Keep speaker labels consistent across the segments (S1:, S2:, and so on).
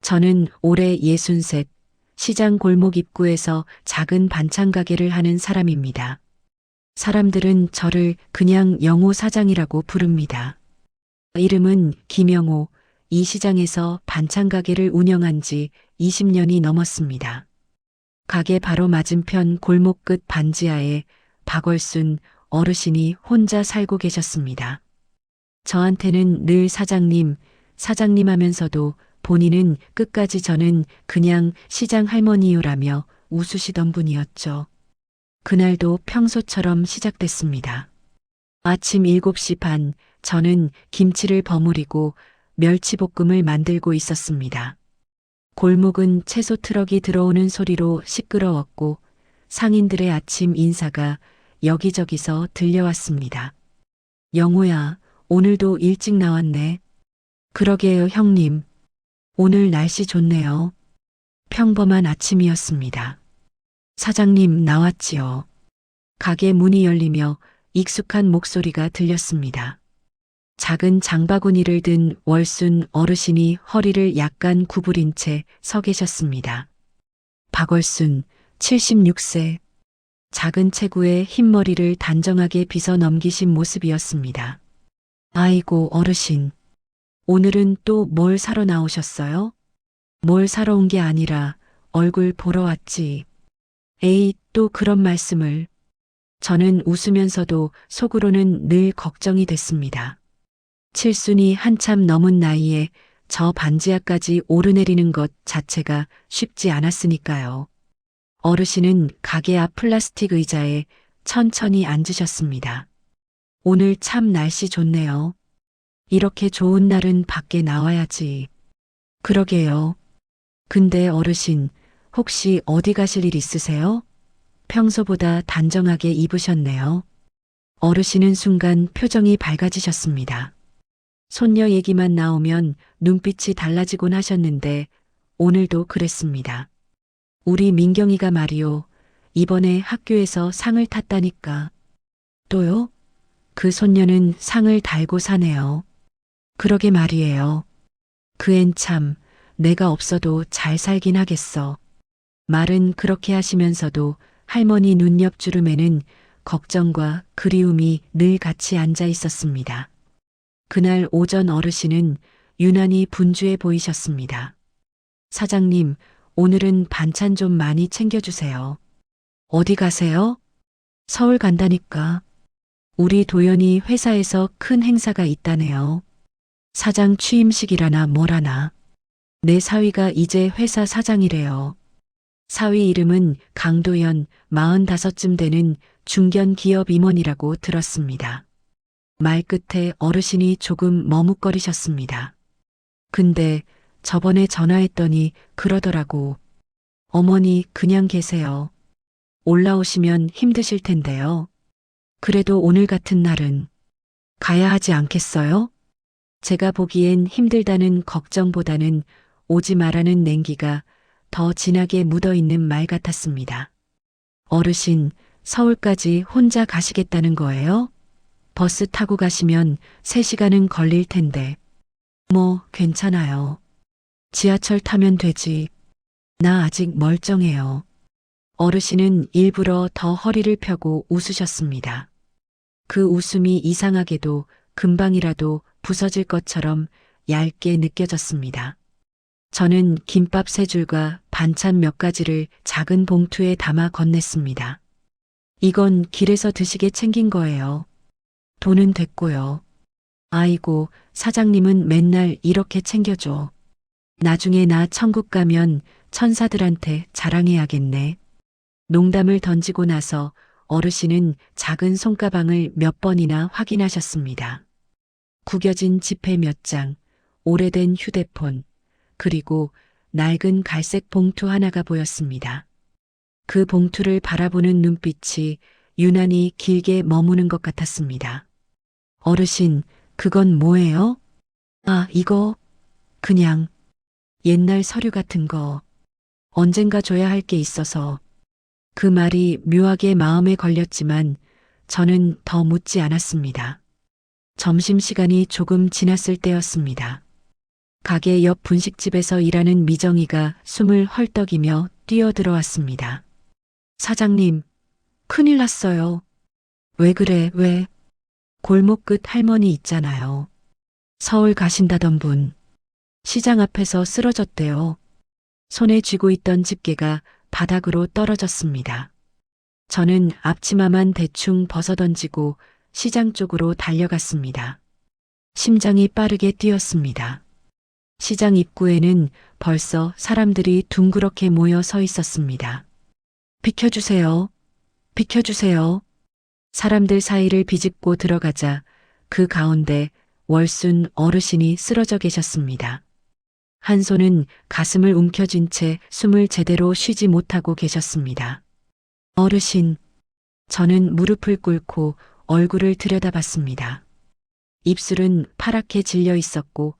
S1: 저는 올해 63, 시장 골목 입구에서 작은 반찬 가게를 하는 사람입니다. 사람들은 저를 그냥 영호 사장이라고 부릅니다. 이름은 김영호, 이 시장에서 반찬 가게를 운영한 지 20년이 넘었습니다. 가게 바로 맞은편 골목 끝 반지하에 박월순 어르신이 혼자 살고 계셨습니다. 저한테는 늘 사장님, 사장님 하면서도 본인은 끝까지 저는 그냥 시장 할머니요라며 웃으시던 분이었죠. 그날도 평소처럼 시작됐습니다. 아침 7시 반, 저는 김치를 버무리고 멸치볶음을 만들고 있었습니다. 골목은 채소 트럭이 들어오는 소리로 시끄러웠고 상인들의 아침 인사가 여기저기서 들려왔습니다. 영호야, 오늘도 일찍 나왔네. 그러게요, 형님. 오늘 날씨 좋네요. 평범한 아침이었습니다. 사장님 나왔지요. 가게 문이 열리며 익숙한 목소리가 들렸습니다. 작은 장바구니를 든 월순 어르신이 허리를 약간 구부린 채 서 계셨습니다. 박월순, 76세. 작은 체구에 흰머리를 단정하게 빗어 넘기신 모습이었습니다. 아이고, 어르신. 오늘은 또 뭘 사러 나오셨어요? 뭘 사러 온 게 아니라 얼굴 보러 왔지. 에이, 또 그런 말씀을. 저는 웃으면서도 속으로는 늘 걱정이 됐습니다. 칠순이 한참 넘은 나이에 저 반지하까지 오르내리는 것 자체가 쉽지 않았으니까요. 어르신은 가게 앞 플라스틱 의자에 천천히 앉으셨습니다. 오늘 참 날씨 좋네요. 이렇게 좋은 날은 밖에 나와야지. 그러게요. 근데 어르신, 혹시 어디 가실 일 있으세요? 평소보다 단정하게 입으셨네요. 어르신은 순간 표정이 밝아지셨습니다. 손녀 얘기만 나오면 눈빛이 달라지곤 하셨는데 오늘도 그랬습니다. 우리 민경이가 말이요. 이번에 학교에서 상을 탔다니까. 또요? 그 손녀는 상을 달고 사네요. 그러게 말이에요. 그 앤 참, 내가 없어도 잘 살긴 하겠어. 말은 그렇게 하시면서도 할머니 눈 옆 주름에는 걱정과 그리움이 늘 같이 앉아 있었습니다. 그날 오전 어르신은 유난히 분주해 보이셨습니다. 사장님, 오늘은 반찬 좀 많이 챙겨주세요. 어디 가세요? 서울 간다니까. 우리 도연이 회사에서 큰 행사가 있다네요. 사장 취임식이라나 뭐라나. 내 사위가 이제 회사 사장이래요. 사위 이름은 강도연, 45쯤 되는 중견 기업 임원이라고 들었습니다. 말 끝에 어르신이 조금 머뭇거리셨습니다. 근데 저번에 전화했더니 그러더라고. 어머니 그냥 계세요. 올라오시면 힘드실 텐데요. 그래도 오늘 같은 날은 가야 하지 않겠어요? 제가 보기엔 힘들다는 걱정보다는 오지 마라는 냉기가 더 진하게 묻어있는 말 같았습니다. 어르신, 서울까지 혼자 가시겠다는 거예요? 버스 타고 가시면 3시간은 걸릴 텐데. 뭐, 괜찮아요. 지하철 타면 되지. 나 아직 멀쩡해요. 어르신은 일부러 더 허리를 펴고 웃으셨습니다. 그 웃음이 이상하게도 금방이라도 부서질 것처럼 얇게 느껴졌습니다. 저는 김밥 3줄과 반찬 몇 가지를 작은 봉투에 담아 건넸습니다. 이건 길에서 드시게 챙긴 거예요. 돈은 됐고요. 아이고, 사장님은 맨날 이렇게 챙겨줘. 나중에 나 천국 가면 천사들한테 자랑해야겠네. 농담을 던지고 나서 어르신은 작은 손가방을 몇 번이나 확인하셨습니다. 구겨진 지폐 몇 장, 오래된 휴대폰, 그리고 낡은 갈색 봉투 하나가 보였습니다. 그 봉투를 바라보는 눈빛이 유난히 길게 머무는 것 같았습니다. 어르신, 그건 뭐예요? 아, 이거 그냥 옛날 서류 같은 거. 언젠가 줘야 할 게 있어서. 그 말이 묘하게 마음에 걸렸지만 저는 더 묻지 않았습니다. 점심시간이 조금 지났을 때였습니다. 가게 옆 분식집에서 일하는 미정이가 숨을 헐떡이며 뛰어들어왔습니다. 사장님, 큰일 났어요. 왜 그래, 왜? 골목 끝 할머니 있잖아요. 서울 가신다던 분. 시장 앞에서 쓰러졌대요. 손에 쥐고 있던 집게가 바닥으로 떨어졌습니다. 저는 앞치마만 대충 벗어던지고 시장 쪽으로 달려갔습니다. 심장이 빠르게 뛰었습니다. 시장 입구에는 벌써 사람들이 둥그렇게 모여 서 있었습니다. 비켜주세요. 비켜주세요. 사람들 사이를 비집고 들어가자 그 가운데 월순 어르신이 쓰러져 계셨습니다. 한 손은 가슴을 움켜쥔 채 숨을 제대로 쉬지 못하고 계셨습니다. 어르신, 저는 무릎을 꿇고 얼굴을 들여다봤습니다. 입술은 파랗게 질려 있었고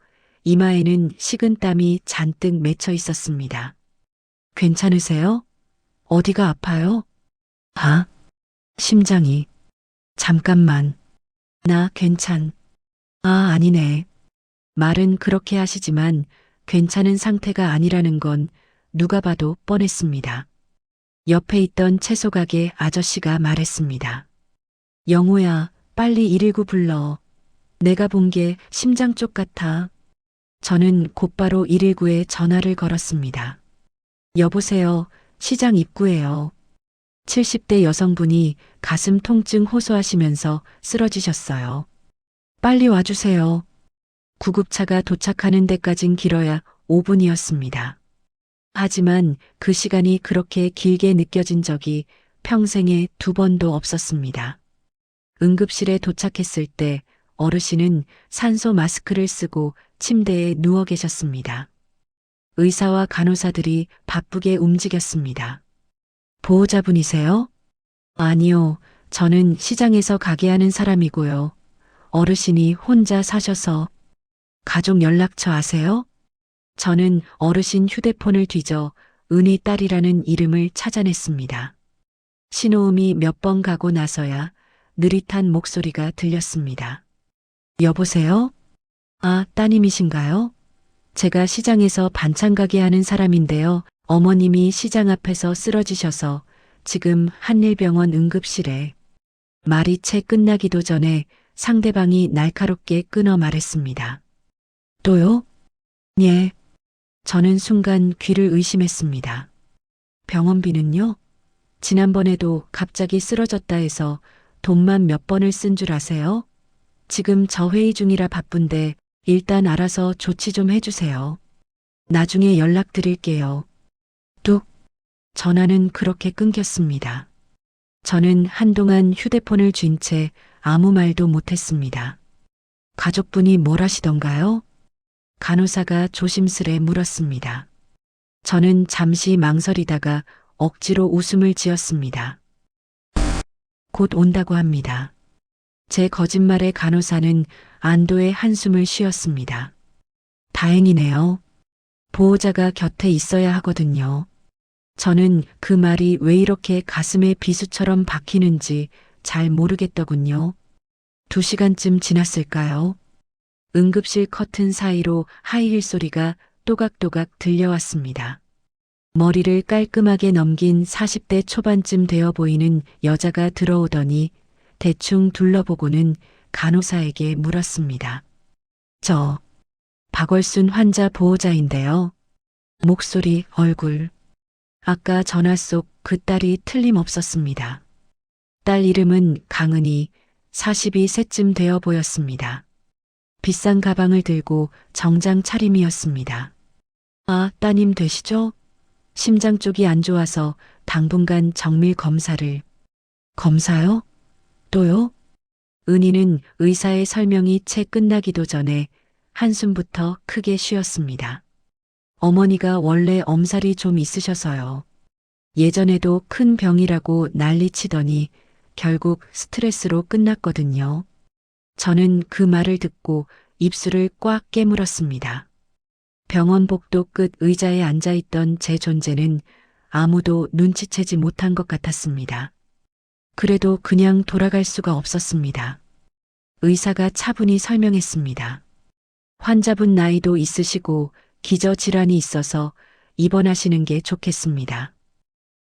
S1: 이마에는 식은 땀이 잔뜩 맺혀 있었습니다. 괜찮으세요? 어디가 아파요? 아, 심장이. 잠깐만. 나 괜찮. 아, 아니네. 말은 그렇게 하시지만 괜찮은 상태가 아니라는 건 누가 봐도 뻔했습니다. 옆에 있던 채소 가게 아저씨가 말했습니다. 영호야, 빨리 119 불러. 내가 본 게 심장 쪽 같아. 저는 곧바로 119에 전화를 걸었습니다. 여보세요, 시장 입구예요. 70대 여성분이 가슴 통증 호소하시면서 쓰러지셨어요. 빨리 와주세요. 구급차가 도착하는 데까진 길어야 5분이었습니다. 하지만 그 시간이 그렇게 길게 느껴진 적이 평생에 2번도 없었습니다. 응급실에 도착했을 때 어르신은 산소 마스크를 쓰고 침대에 누워 계셨습니다. 의사와 간호사들이 바쁘게 움직였습니다. 보호자분이세요? 아니요, 저는 시장에서 가게 하는 사람이고요. 어르신이 혼자 사셔서. 가족 연락처 아세요? 저는 어르신 휴대폰을 뒤져 은희 딸이라는 이름을 찾아냈습니다. 신호음이 몇 번 가고 나서야 느릿한 목소리가 들렸습니다. 여보세요? 아, 따님이신가요? 제가 시장에서 반찬 가게 하는 사람인데요. 어머님이 시장 앞에서 쓰러지셔서 지금 한일병원 응급실에. 말이 채 끝나기도 전에 상대방이 날카롭게 끊어 말했습니다. 또요? 예. 저는 순간 귀를 의심했습니다. 병원비는요? 지난번에도 갑자기 쓰러졌다 해서 돈만 몇 번을 쓴 줄 아세요? 지금 저 회의 중이라 바쁜데 일단 알아서 조치 좀 해주세요. 나중에 연락드릴게요. 뚝. 전화는 그렇게 끊겼습니다. 저는 한동안 휴대폰을 쥔 채 아무 말도 못했습니다. 가족분이 뭘 하시던가요? 간호사가 조심스레 물었습니다. 저는 잠시 망설이다가 억지로 웃음을 지었습니다. 곧 온다고 합니다. 제 거짓말에 간호사는 안도의 한숨을 쉬었습니다. 다행이네요. 보호자가 곁에 있어야 하거든요. 저는 그 말이 왜 이렇게 가슴에 비수처럼 박히는지 잘 모르겠더군요. 2시간쯤 지났을까요? 응급실 커튼 사이로 하이힐 소리가 또각또각 들려왔습니다. 머리를 깔끔하게 넘긴 40대 초반쯤 되어 보이는 여자가 들어오더니 대충 둘러보고는 간호사에게 물었습니다. 저 박월순 환자 보호자인데요. 목소리, 얼굴. 아까 전화 속 그 딸이 틀림없었습니다. 딸 이름은 강은희, 42세쯤 되어 보였습니다. 비싼 가방을 들고 정장 차림이었습니다. 아, 따님 되시죠? 심장 쪽이 안 좋아서 당분간 정밀 검사를. 검사요? 또요? 은희는 의사의 설명이 채 끝나기도 전에 한숨부터 크게 쉬었습니다. 어머니가 원래 엄살이 좀 있으셔서요. 예전에도 큰 병이라고 난리치더니 결국 스트레스로 끝났거든요. 저는 그 말을 듣고 입술을 꽉 깨물었습니다. 병원 복도 끝 의자에 앉아있던 제 존재는 아무도 눈치채지 못한 것 같았습니다. 그래도 그냥 돌아갈 수가 없었습니다. 의사가 차분히 설명했습니다. 환자분 나이도 있으시고 기저질환이 있어서 입원하시는 게 좋겠습니다.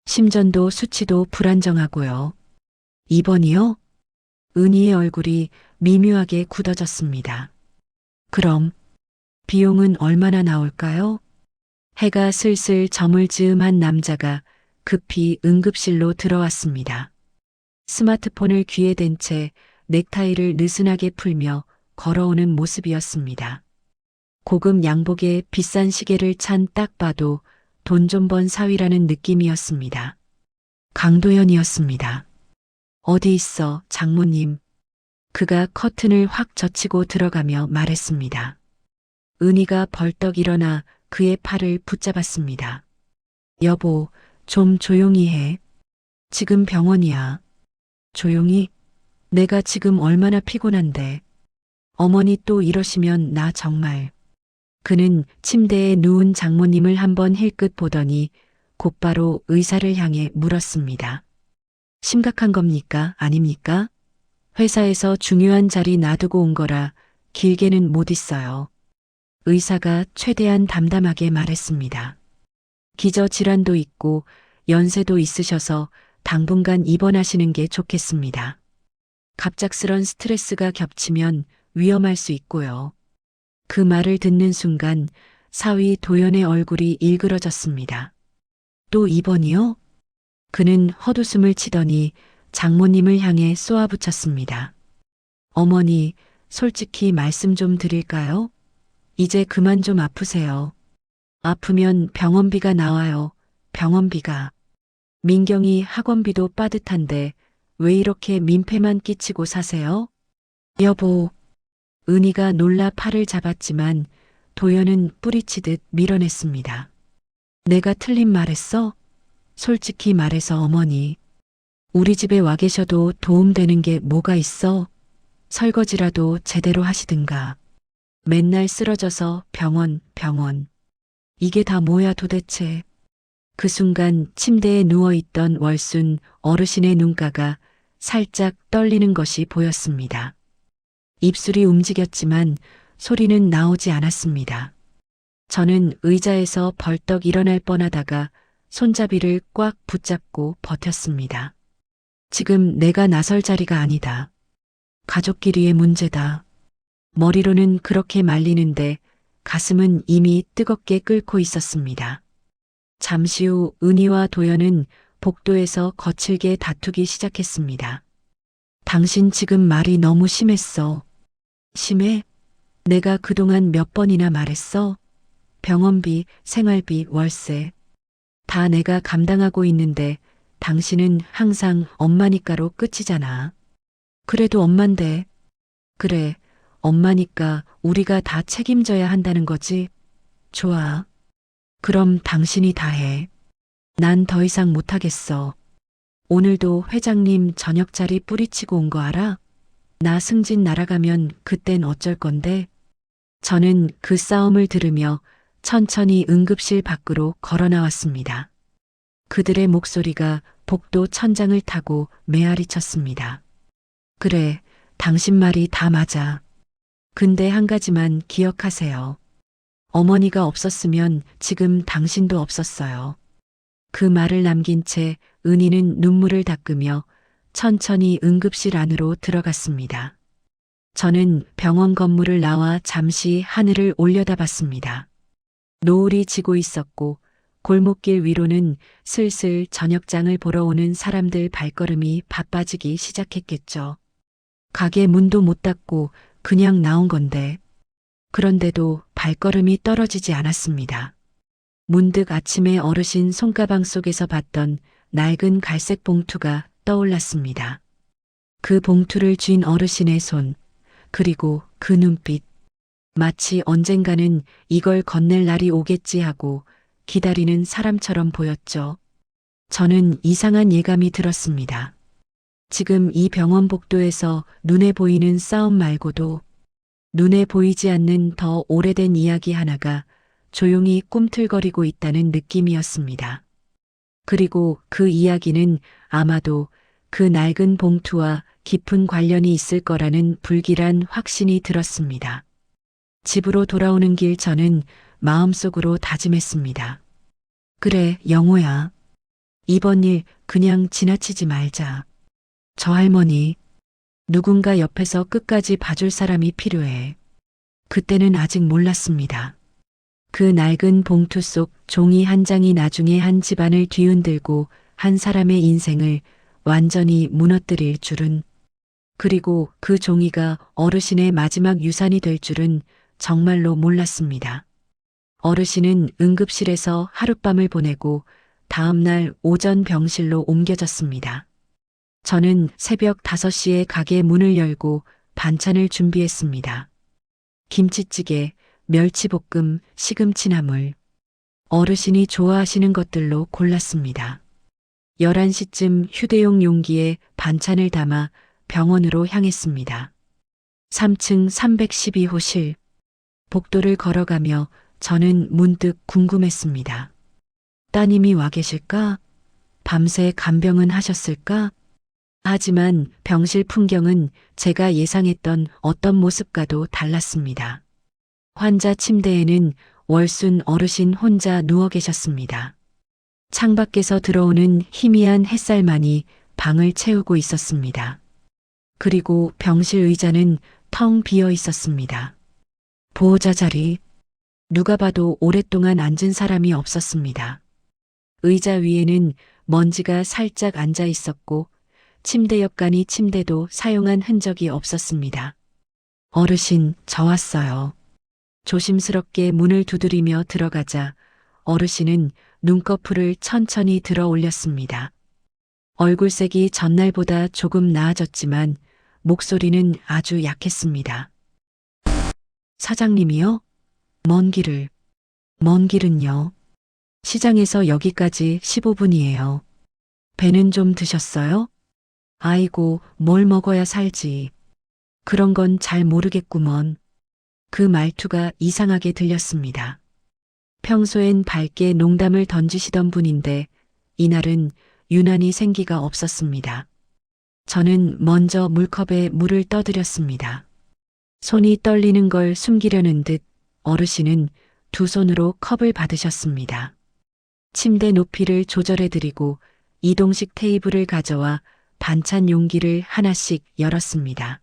S1: 심전도 수치도 불안정하고요. 입원이요? 은희의 얼굴이 미묘하게 굳어졌습니다. 그럼 비용은 얼마나 나올까요? 해가 슬슬 저물 즈음한 남자가 급히 응급실로 들어왔습니다. 스마트폰을 귀에 댄 채 넥타이를 느슨하게 풀며 걸어오는 모습이었습니다. 고급 양복에 비싼 시계를 찬 딱 봐도 돈 좀 번 사위라는 느낌이었습니다. 강도연이었습니다. 어디 있어, 장모님. 그가 커튼을 확 젖히고 들어가며 말했습니다. 은희가 벌떡 일어나 그의 팔을 붙잡았습니다. 여보, 좀 조용히 해. 지금 병원이야. 조용히? 내가 지금 얼마나 피곤한데. 어머니 또 이러시면 나 정말. 그는 침대에 누운 장모님을 한번 힐끗 보더니 곧바로 의사를 향해 물었습니다. 심각한 겁니까? 아닙니까? 회사에서 중요한 자리 놔두고 온 거라 길게는 못 있어요. 의사가 최대한 담담하게 말했습니다. 기저질환도 있고 연세도 있으셔서 당분간 입원하시는 게 좋겠습니다. 갑작스런 스트레스가 겹치면 위험할 수 있고요. 그 말을 듣는 순간 사위 도연의 얼굴이 일그러졌습니다. 또 입원이요? 그는 헛웃음을 치더니 장모님을 향해 쏘아붙였습니다. 어머니, 솔직히 말씀 좀 드릴까요? 이제 그만 좀 아프세요. 아프면 병원비가 나와요. 병원비가. 민경이 학원비도 빠듯한데 왜 이렇게 민폐만 끼치고 사세요? 여보. 은희가 놀라 팔을 잡았지만 도연은 뿌리치듯 밀어냈습니다. 내가 틀린 말했어? 솔직히 말해서 어머니. 우리 집에 와 계셔도 도움되는 게 뭐가 있어? 설거지라도 제대로 하시든가. 맨날 쓰러져서 병원. 이게 다 뭐야 도대체. 그 순간 침대에 누워있던 월순 어르신의 눈가가 살짝 떨리는 것이 보였습니다. 입술이 움직였지만 소리는 나오지 않았습니다. 저는 의자에서 벌떡 일어날 뻔하다가 손잡이를 꽉 붙잡고 버텼습니다. 지금 내가 나설 자리가 아니다. 가족끼리의 문제다. 머리로는 그렇게 말리는데 가슴은 이미 뜨겁게 끓고 있었습니다. 잠시 후 은희와 도연은 복도에서 거칠게 다투기 시작했습니다. 당신 지금 말이 너무 심했어. 심해? 내가 그동안 몇 번이나 말했어? 병원비, 생활비, 월세. 다 내가 감당하고 있는데 당신은 항상 엄마니까로 끝이잖아. 그래도 엄만데. 그래, 엄마니까 우리가 다 책임져야 한다는 거지. 좋아. 그럼 당신이 다 해. 난 더 이상 못하겠어. 오늘도 회장님 저녁 자리 뿌리치고 온 거 알아? 나 승진 날아가면 그땐 어쩔 건데? 저는 그 싸움을 들으며 천천히 응급실 밖으로 걸어 나왔습니다. 그들의 목소리가 복도 천장을 타고 메아리 쳤습니다. 그래, 당신 말이 다 맞아. 근데 한 가지만 기억하세요. 어머니가 없었으면 지금 당신도 없었어요. 그 말을 남긴 채 은희는 눈물을 닦으며 천천히 응급실 안으로 들어갔습니다. 저는 병원 건물을 나와 잠시 하늘을 올려다봤습니다. 노을이 지고 있었고 골목길 위로는 슬슬 저녁장을 보러 오는 사람들 발걸음이 바빠지기 시작했겠죠. 가게 문도 못 닫고 그냥 나온 건데. 그런데도 발걸음이 떨어지지 않았습니다. 문득 아침에 어르신 손가방 속에서 봤던 낡은 갈색 봉투가 떠올랐습니다. 그 봉투를 쥔 어르신의 손, 그리고 그 눈빛. 마치 언젠가는 이걸 건넬 날이 오겠지 하고 기다리는 사람처럼 보였죠. 저는 이상한 예감이 들었습니다. 지금 이 병원 복도에서 눈에 보이는 싸움 말고도 눈에 보이지 않는 더 오래된 이야기 하나가 조용히 꿈틀거리고 있다는 느낌이었습니다. 그리고 그 이야기는 아마도 그 낡은 봉투와 깊은 관련이 있을 거라는 불길한 확신이 들었습니다. 집으로 돌아오는 길 저는 마음속으로 다짐했습니다. 그래, 영호야. 이번 일 그냥 지나치지 말자. 저 할머니, 누군가 옆에서 끝까지 봐줄 사람이 필요해. 그때는 아직 몰랐습니다. 그 낡은 봉투 속 종이 한 장이 나중에 한 집안을 뒤흔들고 한 사람의 인생을 완전히 무너뜨릴 줄은, 그리고 그 종이가 어르신의 마지막 유산이 될 줄은 정말로 몰랐습니다. 어르신은 응급실에서 하룻밤을 보내고 다음날 오전 병실로 옮겨졌습니다. 저는 새벽 5시에 가게 문을 열고 반찬을 준비했습니다. 김치찌개, 멸치볶음, 시금치나물. 어르신이 좋아하시는 것들로 골랐습니다. 11시쯤 휴대용 용기에 반찬을 담아 병원으로 향했습니다. 3층 312호실. 복도를 걸어가며 저는 문득 궁금했습니다. 따님이 와 계실까? 밤새 간병은 하셨을까? 하지만 병실 풍경은 제가 예상했던 어떤 모습과도 달랐습니다. 환자 침대에는 월순 어르신 혼자 누워 계셨습니다. 창밖에서 들어오는 희미한 햇살만이 방을 채우고 있었습니다. 그리고 병실 의자는 텅 비어 있었습니다. 보호자 자리. 누가 봐도 오랫동안 앉은 사람이 없었습니다. 의자 위에는 먼지가 살짝 앉아 있었고 침대 옆간이 침대도 사용한 흔적이 없었습니다. 어르신, 저 왔어요. 조심스럽게 문을 두드리며 들어가자 어르신은 눈꺼풀을 천천히 들어 올렸습니다. 얼굴색이 전날보다 조금 나아졌지만 목소리는 아주 약했습니다. 사장님이요? 먼 길을. 먼 길은요? 시장에서 여기까지 15분이에요. 배는 좀 드셨어요? 아이고, 뭘 먹어야 살지. 그런 건 잘 모르겠구먼. 그 말투가 이상하게 들렸습니다. 평소엔 밝게 농담을 던지시던 분인데 이날은 유난히 생기가 없었습니다. 저는 먼저 물컵에 물을 떠드렸습니다. 손이 떨리는 걸 숨기려는 듯 어르신은 두 손으로 컵을 받으셨습니다. 침대 높이를 조절해드리고 이동식 테이블을 가져와 반찬 용기를 하나씩 열었습니다.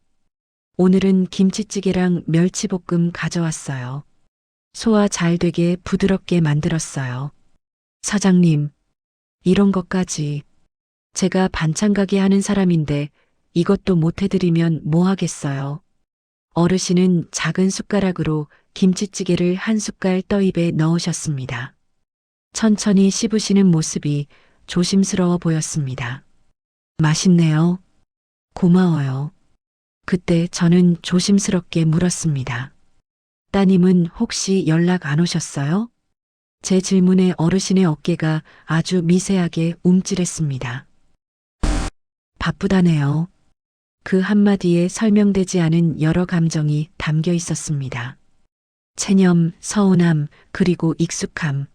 S1: 오늘은 김치찌개랑 멸치볶음 가져왔어요. 소화 잘 되게 부드럽게 만들었어요. 사장님, 이런 것까지. 제가 반찬 가게 하는 사람인데 이것도 못 해드리면 뭐 하겠어요. 어르신은 작은 숟가락으로 김치찌개를 한 숟갈 떠 입에 넣으셨습니다. 천천히 씹으시는 모습이 조심스러워 보였습니다. 맛있네요. 고마워요. 그때 저는 조심스럽게 물었습니다. 따님은 혹시 연락 안 오셨어요? 제 질문에 어르신의 어깨가 아주 미세하게 움찔했습니다. 바쁘다네요. 그 한마디에 설명되지 않은 여러 감정이 담겨 있었습니다. 체념, 서운함, 그리고 익숙함.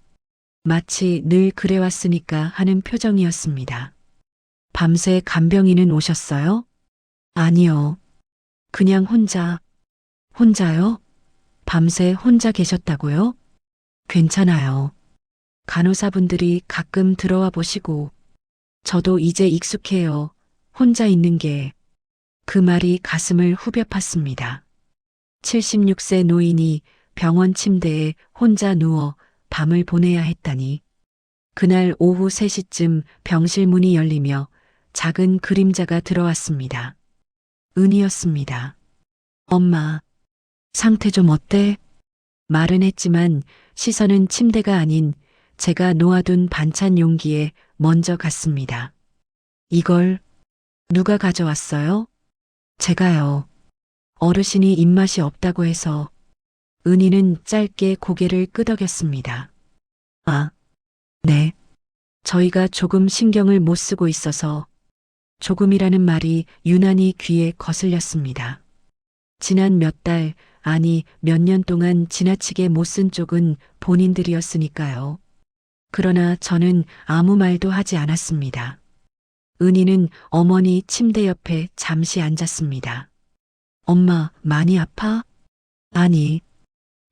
S1: 마치 늘 그래왔으니까 하는 표정이었습니다. 밤새 간병인은 오셨어요? 아니요. 그냥 혼자. 혼자요? 밤새 혼자 계셨다고요? 괜찮아요. 간호사분들이 가끔 들어와 보시고. 저도 이제 익숙해요. 혼자 있는 게. 그 말이 가슴을 후벼 팠습니다. 76세 노인이 병원 침대에 혼자 누워 밤을 보내야 했다니. 그날 오후 3시쯤 병실 문이 열리며 작은 그림자가 들어왔습니다. 은이었습니다. 엄마, 상태 좀 어때? 말은 했지만 시선은 침대가 아닌 제가 놓아둔 반찬 용기에 먼저 갔습니다. 이걸 누가 가져왔어요? 제가요. 어르신이 입맛이 없다고 해서. 은희는 짧게 고개를 끄덕였습니다. 아, 네. 저희가 조금 신경을 못 쓰고 있어서. 조금이라는 말이 유난히 귀에 거슬렸습니다. 지난 몇 달, 아니 몇 년 동안 지나치게 못 쓴 쪽은 본인들이었으니까요. 그러나 저는 아무 말도 하지 않았습니다. 은희는 어머니 침대 옆에 잠시 앉았습니다. 엄마, 많이 아파? 아니,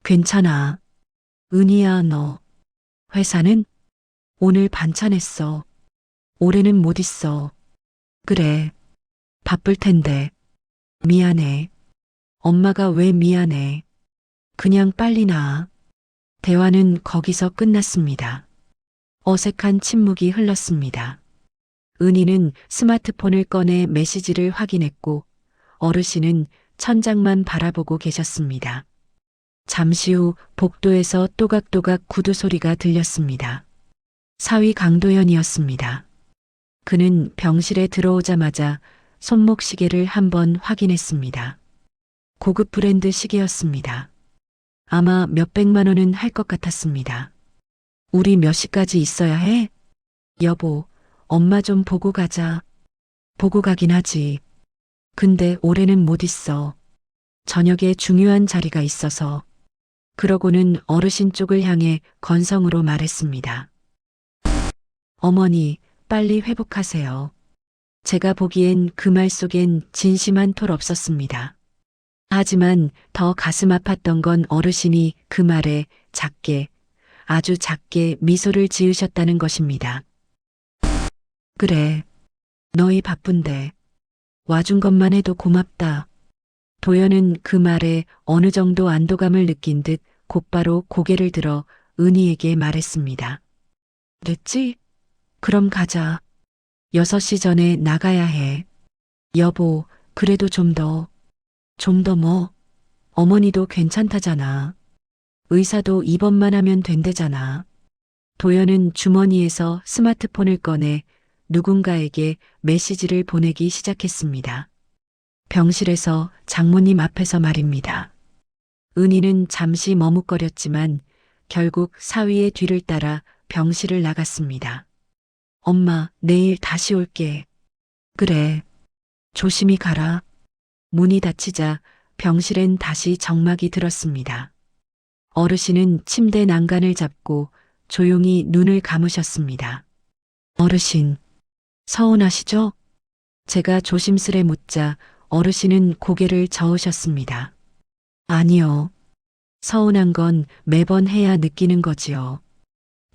S1: 괜찮아. 은희야, 너. 회사는? 오늘 반찬 했어. 올해는 못 있어. 그래. 바쁠 텐데. 미안해. 엄마가 왜 미안해. 그냥 빨리 나. 대화는 거기서 끝났습니다. 어색한 침묵이 흘렀습니다. 은희는 스마트폰을 꺼내 메시지를 확인했고 어르신은 천장만 바라보고 계셨습니다. 잠시 후 복도에서 또각또각 구두 소리가 들렸습니다. 사위 강도연이었습니다. 그는 병실에 들어오자마자 손목 시계를 한번 확인했습니다. 고급 브랜드 시계였습니다. 아마 몇백만 원은 할 것 같았습니다. 우리 몇 시까지 있어야 해? 여보, 엄마 좀 보고 가자. 보고 가긴 하지. 근데 올해는 못 있어. 저녁에 중요한 자리가 있어서. 그러고는 어르신 쪽을 향해 건성으로 말했습니다. 어머니, 빨리 회복하세요. 제가 보기엔 그 말 속엔 진심한 톨 없었습니다. 하지만 더 가슴 아팠던 건 어르신이 그 말에 작게, 아주 작게 미소를 지으셨다는 것입니다. 그래, 너희 바쁜데 와준 것만 해도 고맙다. 도연은 그 말에 어느 정도 안도감을 느낀 듯 곧바로 고개를 들어 은희에게 말했습니다. 됐지? 그럼 가자. 6시 전에 나가야 해. 여보, 그래도 좀 더 뭐? 어머니도 괜찮다잖아. 의사도 입원만 하면 된대잖아. 도연은 주머니에서 스마트폰을 꺼내 누군가에게 메시지를 보내기 시작했습니다. 병실에서 장모님 앞에서 말입니다. 은희는 잠시 머뭇거렸지만 결국 사위의 뒤를 따라 병실을 나갔습니다. 엄마, 내일 다시 올게. 그래. 조심히 가라. 문이 닫히자 병실엔 다시 정막이 들었습니다. 어르신은 침대 난간을 잡고 조용히 눈을 감으셨습니다. 어르신, 서운하시죠? 제가 조심스레 묻자 어르신은 고개를 저으셨습니다. 아니요. 서운한 건 매번 해야 느끼는 거지요.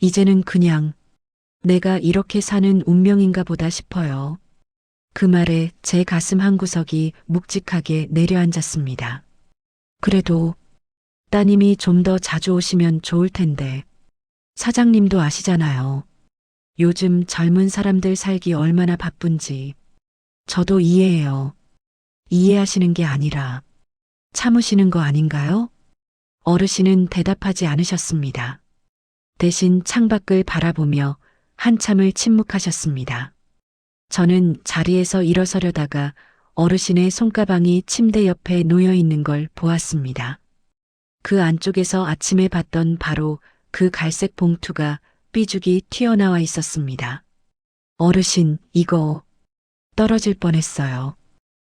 S1: 이제는 그냥 내가 이렇게 사는 운명인가 보다 싶어요. 그 말에 제 가슴 한구석이 묵직하게 내려앉았습니다. 그래도 따님이 좀 더 자주 오시면 좋을 텐데. 사장님도 아시잖아요. 요즘 젊은 사람들 살기 얼마나 바쁜지. 저도 이해해요. 이해하시는 게 아니라 참으시는 거 아닌가요? 어르신은 대답하지 않으셨습니다. 대신 창밖을 바라보며 한참을 침묵하셨습니다. 저는 자리에서 일어서려다가 어르신의 손가방이 침대 옆에 놓여 있는 걸 보았습니다. 그 안쪽에서 아침에 봤던 바로 그 갈색 봉투가 삐죽이 튀어나와 있었습니다. 어르신, 이거 떨어질 뻔했어요.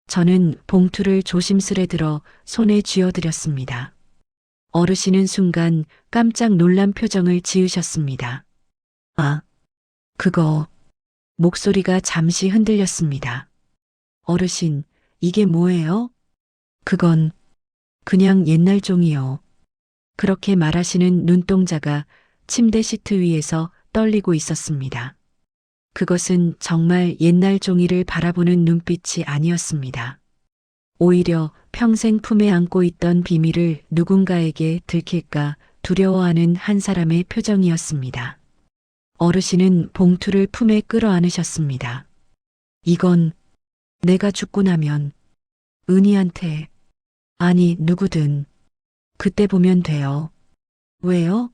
S1: 저는 봉투를 조심스레 들어 손에 쥐어드렸습니다. 어르신은 순간 깜짝 놀란 표정을 지으셨습니다. 아, 그거. 목소리가 잠시 흔들렸습니다. 어르신, 이게 뭐예요? 그건 그냥 옛날 종이요. 그렇게 말하시는 눈동자가 침대 시트 위에서 떨리고 있었습니다. 그것은 정말 옛날 종이를 바라보는 눈빛이 아니었습니다. 오히려 평생 품에 안고 있던 비밀을 누군가에게 들킬까 두려워하는 한 사람의 표정이었습니다. 어르신은 봉투를 품에 끌어안으셨습니다. 이건 내가 죽고 나면 은희한테, 아니 누구든 그때 보면 돼요. 왜요?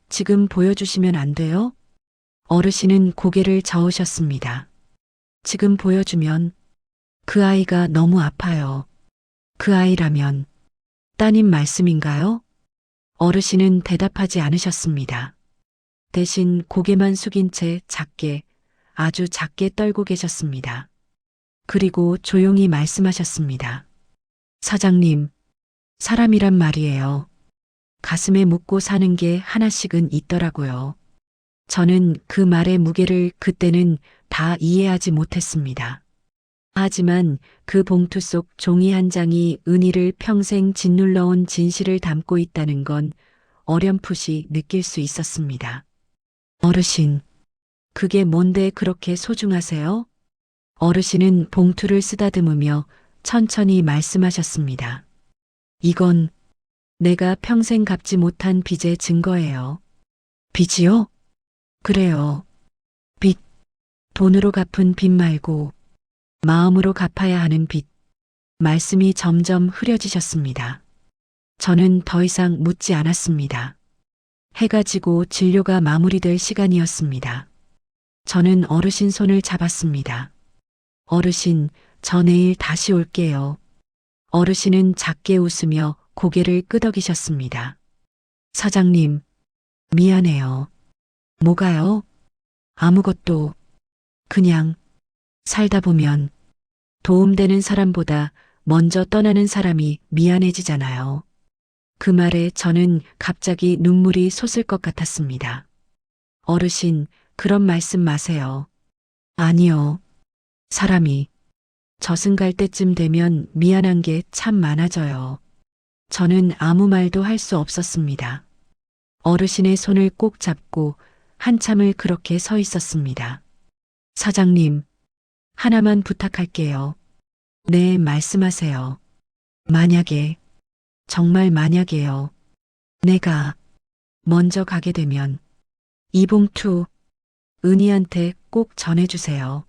S1: 지금 보여주시면 안 돼요? 어르신은 고개를 저으셨습니다. 지금 보여주면 그 아이가 너무 아파요. 그 아이라면 따님 말씀인가요? 어르신은 대답하지 않으셨습니다. 대신 고개만 숙인 채 작게, 아주 작게 떨고 계셨습니다. 그리고 조용히 말씀하셨습니다. 사장님, 사람이란 말이에요. 가슴에 묻고 사는 게 하나씩은 있더라고요. 저는 그 말의 무게를 그때는 다 이해하지 못했습니다. 하지만 그 봉투 속 종이 한 장이 은희를 평생 짓눌러온 진실을 담고 있다는 건 어렴풋이 느낄 수 있었습니다. 어르신, 그게 뭔데 그렇게 소중하세요? 어르신은 봉투를 쓰다듬으며 천천히 말씀하셨습니다. 이건 내가 평생 갚지 못한 빚의 증거예요. 빚이요? 그래요. 빚, 돈으로 갚은 빚 말고 마음으로 갚아야 하는 빚. 말씀이 점점 흐려지셨습니다. 저는 더 이상 묻지 않았습니다. 해가 지고 진료가 마무리될 시간이었습니다. 저는 어르신 손을 잡았습니다. 어르신, 저 내일 다시 올게요. 어르신은 작게 웃으며 고개를 끄덕이셨습니다. 사장님, 미안해요. 뭐가요? 아무것도. 그냥 살다 보면 도움되는 사람보다 먼저 떠나는 사람이 미안해지잖아요. 그 말에 저는 갑자기 눈물이 솟을 것 같았습니다. 어르신, 그런 말씀 마세요. 아니요. 사람이 저승 갈 때쯤 되면 미안한 게 참 많아져요. 저는 아무 말도 할 수 없었습니다. 어르신의 손을 꼭 잡고 한참을 그렇게 서 있었습니다. 사장님, 하나만 부탁할게요. 네, 말씀하세요. 만약에, 정말 만약에요. 내가 먼저 가게 되면 이 봉투 은희한테 꼭 전해주세요.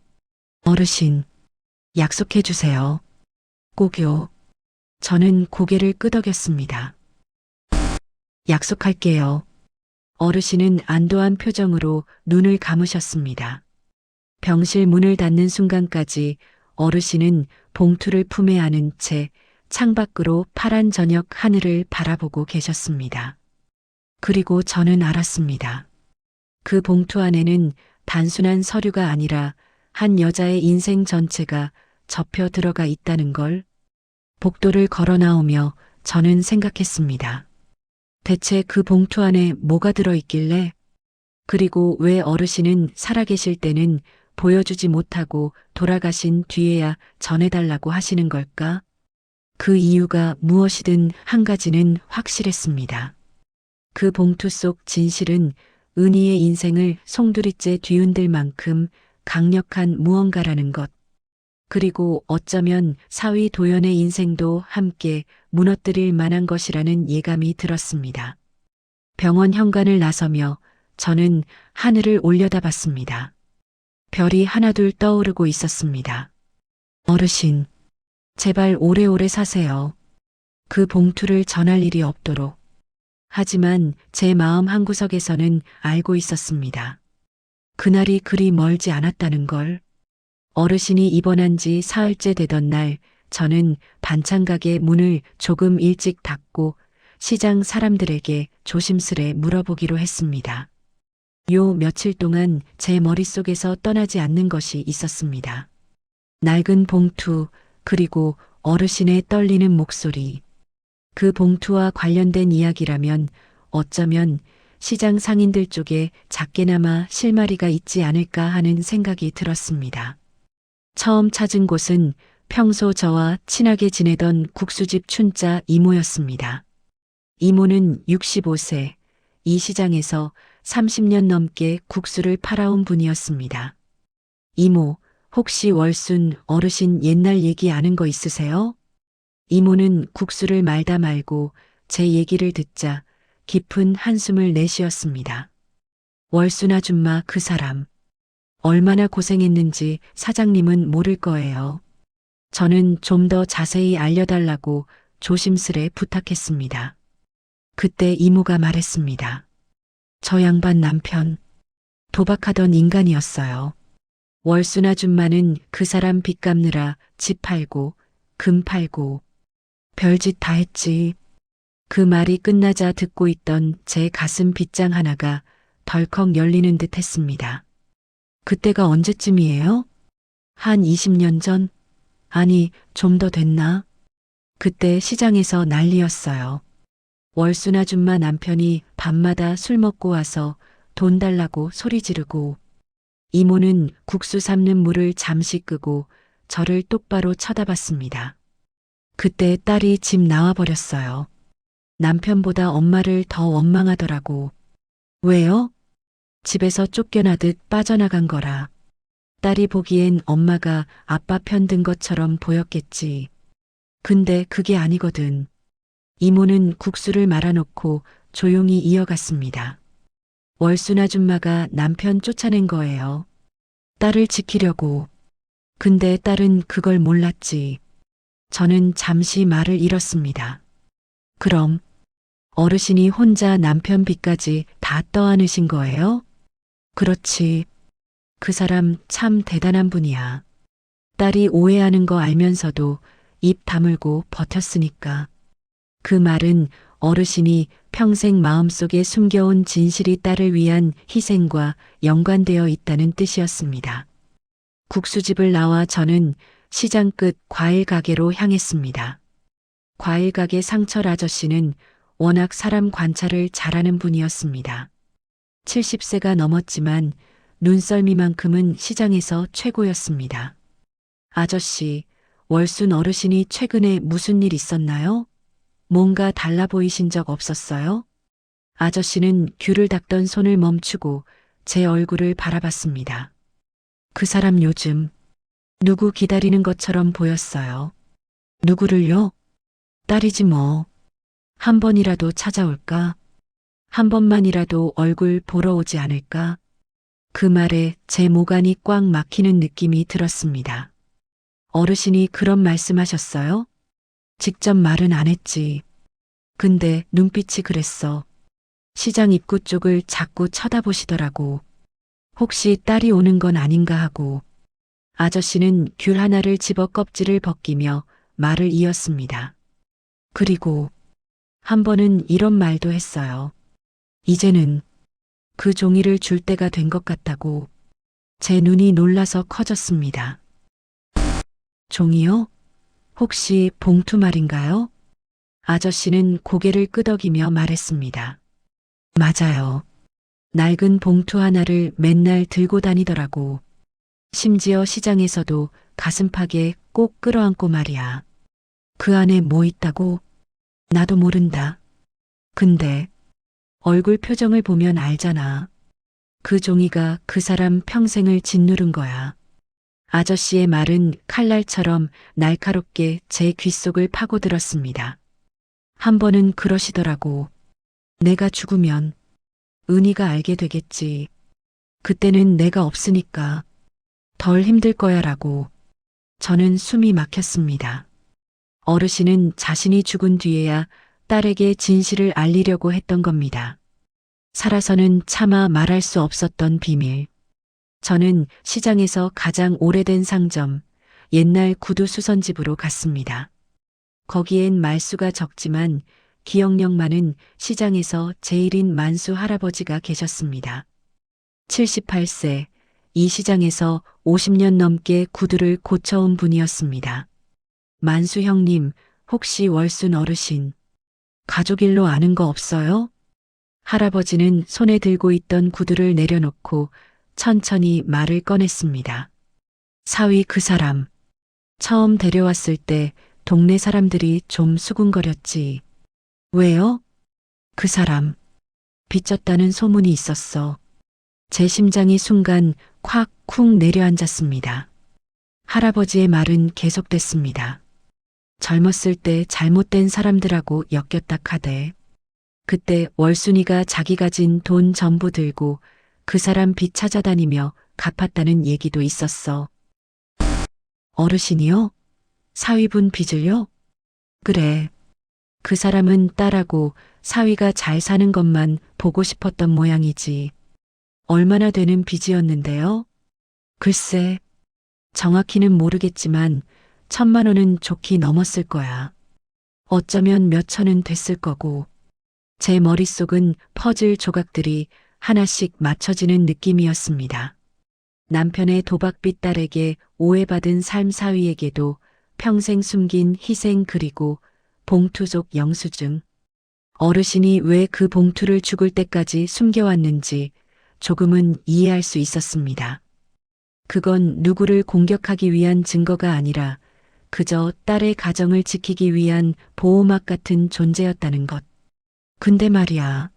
S1: 어르신, 약속해주세요. 꼭요. 저는 고개를 끄덕였습니다. 약속할게요. 어르신은 안도한 표정으로 눈을 감으셨습니다. 병실 문을 닫는 순간까지 어르신은 봉투를 품에 안은 채 창밖으로 파란 저녁 하늘을 바라보고 계셨습니다. 그리고 저는 알았습니다. 그 봉투 안에는 단순한 서류가 아니라 한 여자의 인생 전체가 접혀 들어가 있다는 걸. 복도를 걸어 나오며 저는 생각했습니다. 대체 그 봉투 안에 뭐가 들어있길래? 그리고 왜 어르신은 살아계실 때는 보여주지 못하고 돌아가신 뒤에야 전해달라고 하시는 걸까? 그 이유가 무엇이든 한 가지는 확실했습니다. 그 봉투 속 진실은 은희의 인생을 송두리째 뒤흔들 만큼 강력한 무언가라는 것. 그리고 어쩌면 사위 도연의 인생도 함께 무너뜨릴 만한 것이라는 예감이 들었습니다. 병원 현관을 나서며 저는 하늘을 올려다봤습니다. 별이 하나둘 떠오르고 있었습니다. 어르신, 제발 오래오래 사세요. 그 봉투를 전할 일이 없도록. 하지만 제 마음 한구석에서는 알고 있었습니다. 그날이 그리 멀지 않았다는 걸. 어르신이 입원한 지 사흘째 되던 날, 저는 반찬가게 문을 조금 일찍 닫고 시장 사람들에게 조심스레 물어보기로 했습니다. 요 며칠 동안 제 머릿속에서 떠나지 않는 것이 있었습니다. 낡은 봉투, 그리고 어르신의 떨리는 목소리. 그 봉투와 관련된 이야기라면 어쩌면 시장 상인들 쪽에 작게나마 실마리가 있지 않을까 하는 생각이 들었습니다. 처음 찾은 곳은 평소 저와 친하게 지내던 국수집 춘자 이모였습니다. 이모는 65세, 이 시장에서 30년 넘게 국수를 팔아온 분이었습니다. 이모, 혹시 월순 어르신 옛날 얘기 아는 거 있으세요? 이모는 국수를 말다 말고 제 얘기를 듣자 깊은 한숨을 내쉬었습니다. 월순 아줌마 그 사람. 얼마나 고생했는지 사장님은 모를 거예요. 저는 좀 더 자세히 알려달라고 조심스레 부탁했습니다. 그때 이모가 말했습니다. 저 양반 남편, 도박하던 인간이었어요. 월순 아줌마는 그 사람 빚 갚느라 집 팔고 금 팔고 별짓 다 했지. 그 말이 끝나자 듣고 있던 제 가슴 빗장 하나가 덜컥 열리는 듯 했습니다. 그때가 언제쯤이에요? 한 20년 전? 아니, 좀 더 됐나? 그때 시장에서 난리였어요. 월순 아줌마 남편이 밤마다 술 먹고 와서 돈 달라고 소리 지르고, 이모는 국수 삶는 물을 잠시 끄고 저를 똑바로 쳐다봤습니다. 그때 딸이 집 나와버렸어요. 남편보다 엄마를 더 원망하더라고. 왜요? 집에서 쫓겨나듯 빠져나간 거라. 딸이 보기엔 엄마가 아빠 편 든 것처럼 보였겠지. 근데 그게 아니거든. 이모는 국수를 말아놓고 조용히 이어갔습니다. 월순 아줌마가 남편 쫓아낸 거예요. 딸을 지키려고. 근데 딸은 그걸 몰랐지. 저는 잠시 말을 잃었습니다. 그럼 어르신이 혼자 남편 빚까지 다 떠안으신 거예요? 그렇지. 그 사람 참 대단한 분이야. 딸이 오해하는 거 알면서도 입 다물고 버텼으니까. 그 말은 어르신이 평생 마음속에 숨겨온 진실이 딸을 위한 희생과 연관되어 있다는 뜻이었습니다. 국수집을 나와 저는 시장 끝 과일 가게로 향했습니다. 과일 가게 상철 아저씨는 워낙 사람 관찰을 잘하는 분이었습니다. 70세가 넘었지만 눈썰미만큼은 시장에서 최고였습니다. 아저씨, 월순 어르신이 최근에 무슨 일 있었나요? 뭔가 달라 보이신 적 없었어요? 아저씨는 귤을 닦던 손을 멈추고 제 얼굴을 바라봤습니다. 그 사람 요즘 누구 기다리는 것처럼 보였어요. 누구를요? 딸이지 뭐. 한 번이라도 찾아올까? 한 번만이라도 얼굴 보러 오지 않을까? 그 말에 제 모간이 꽉 막히는 느낌이 들었습니다. 어르신이 그런 말씀하셨어요? 직접 말은 안 했지. 근데 눈빛이 그랬어. 시장 입구 쪽을 자꾸 쳐다보시더라고. 혹시 딸이 오는 건 아닌가 하고. 아저씨는 귤 하나를 집어 껍질을 벗기며 말을 이었습니다. 그리고 한 번은 이런 말도 했어요. 이제는 그 종이를 줄 때가 된 것 같다고. 제 눈이 놀라서 커졌습니다. 종이요? 혹시 봉투 말인가요? 아저씨는 고개를 끄덕이며 말했습니다. 맞아요. 낡은 봉투 하나를 맨날 들고 다니더라고. 심지어 시장에서도 가슴팍에 꼭 끌어안고 말이야. 그 안에 뭐 있다고? 나도 모른다. 근데 얼굴 표정을 보면 알잖아. 그 종이가 그 사람 평생을 짓누른 거야. 아저씨의 말은 칼날처럼 날카롭게 제 귓속을 파고들었습니다. 한 번은 그러시더라고. 내가 죽으면 은희가 알게 되겠지. 그때는 내가 없으니까 덜 힘들 거야 라고. 저는 숨이 막혔습니다. 어르신은 자신이 죽은 뒤에야 딸에게 진실을 알리려고 했던 겁니다. 살아서는 차마 말할 수 없었던 비밀. 저는 시장에서 가장 오래된 상점, 옛날 구두 수선집으로 갔습니다. 거기엔 말수가 적지만 기억력 많은 시장에서 제일인 만수 할아버지가 계셨습니다. 78세, 이 시장에서 50년 넘게 구두를 고쳐온 분이었습니다. 만수 형님, 혹시 월순 어르신, 가족 일로 아는 거 없어요? 할아버지는 손에 들고 있던 구두를 내려놓고 천천히 말을 꺼냈습니다. 사위 그 사람. 처음 데려왔을 때 동네 사람들이 좀 수군거렸지. 왜요? 그 사람. 빚졌다는 소문이 있었어. 제 심장이 순간 콱 내려앉았습니다. 할아버지의 말은 계속됐습니다. 젊었을 때 잘못된 사람들하고 엮였다 카대. 그때 월순이가 자기 가진 돈 전부 들고 그 사람 빚 찾아다니며 갚았다는 얘기도 있었어. 어르신이요? 사위분 빚을요? 그래. 그 사람은 딸하고 사위가 잘 사는 것만 보고 싶었던 모양이지. 얼마나 되는 빚이었는데요? 글쎄, 정확히는 모르겠지만 1,000만 원은 좋게 넘었을 거야. 어쩌면 몇 천은 됐을 거고. 제 머릿속은 퍼즐 조각들이 하나씩 맞춰지는 느낌이었습니다. 남편의 도박빚 딸에게 오해받은 삶 사위에게도 평생 숨긴 희생 그리고 봉투 속 영수증. 어르신이 왜 그 봉투를 죽을 때까지 숨겨왔는지 조금은 이해할 수 있었습니다. 그건 누구를 공격하기 위한 증거가 아니라 그저 딸의 가정을 지키기 위한 보호막 같은 존재였다는 것. 근데 말이야.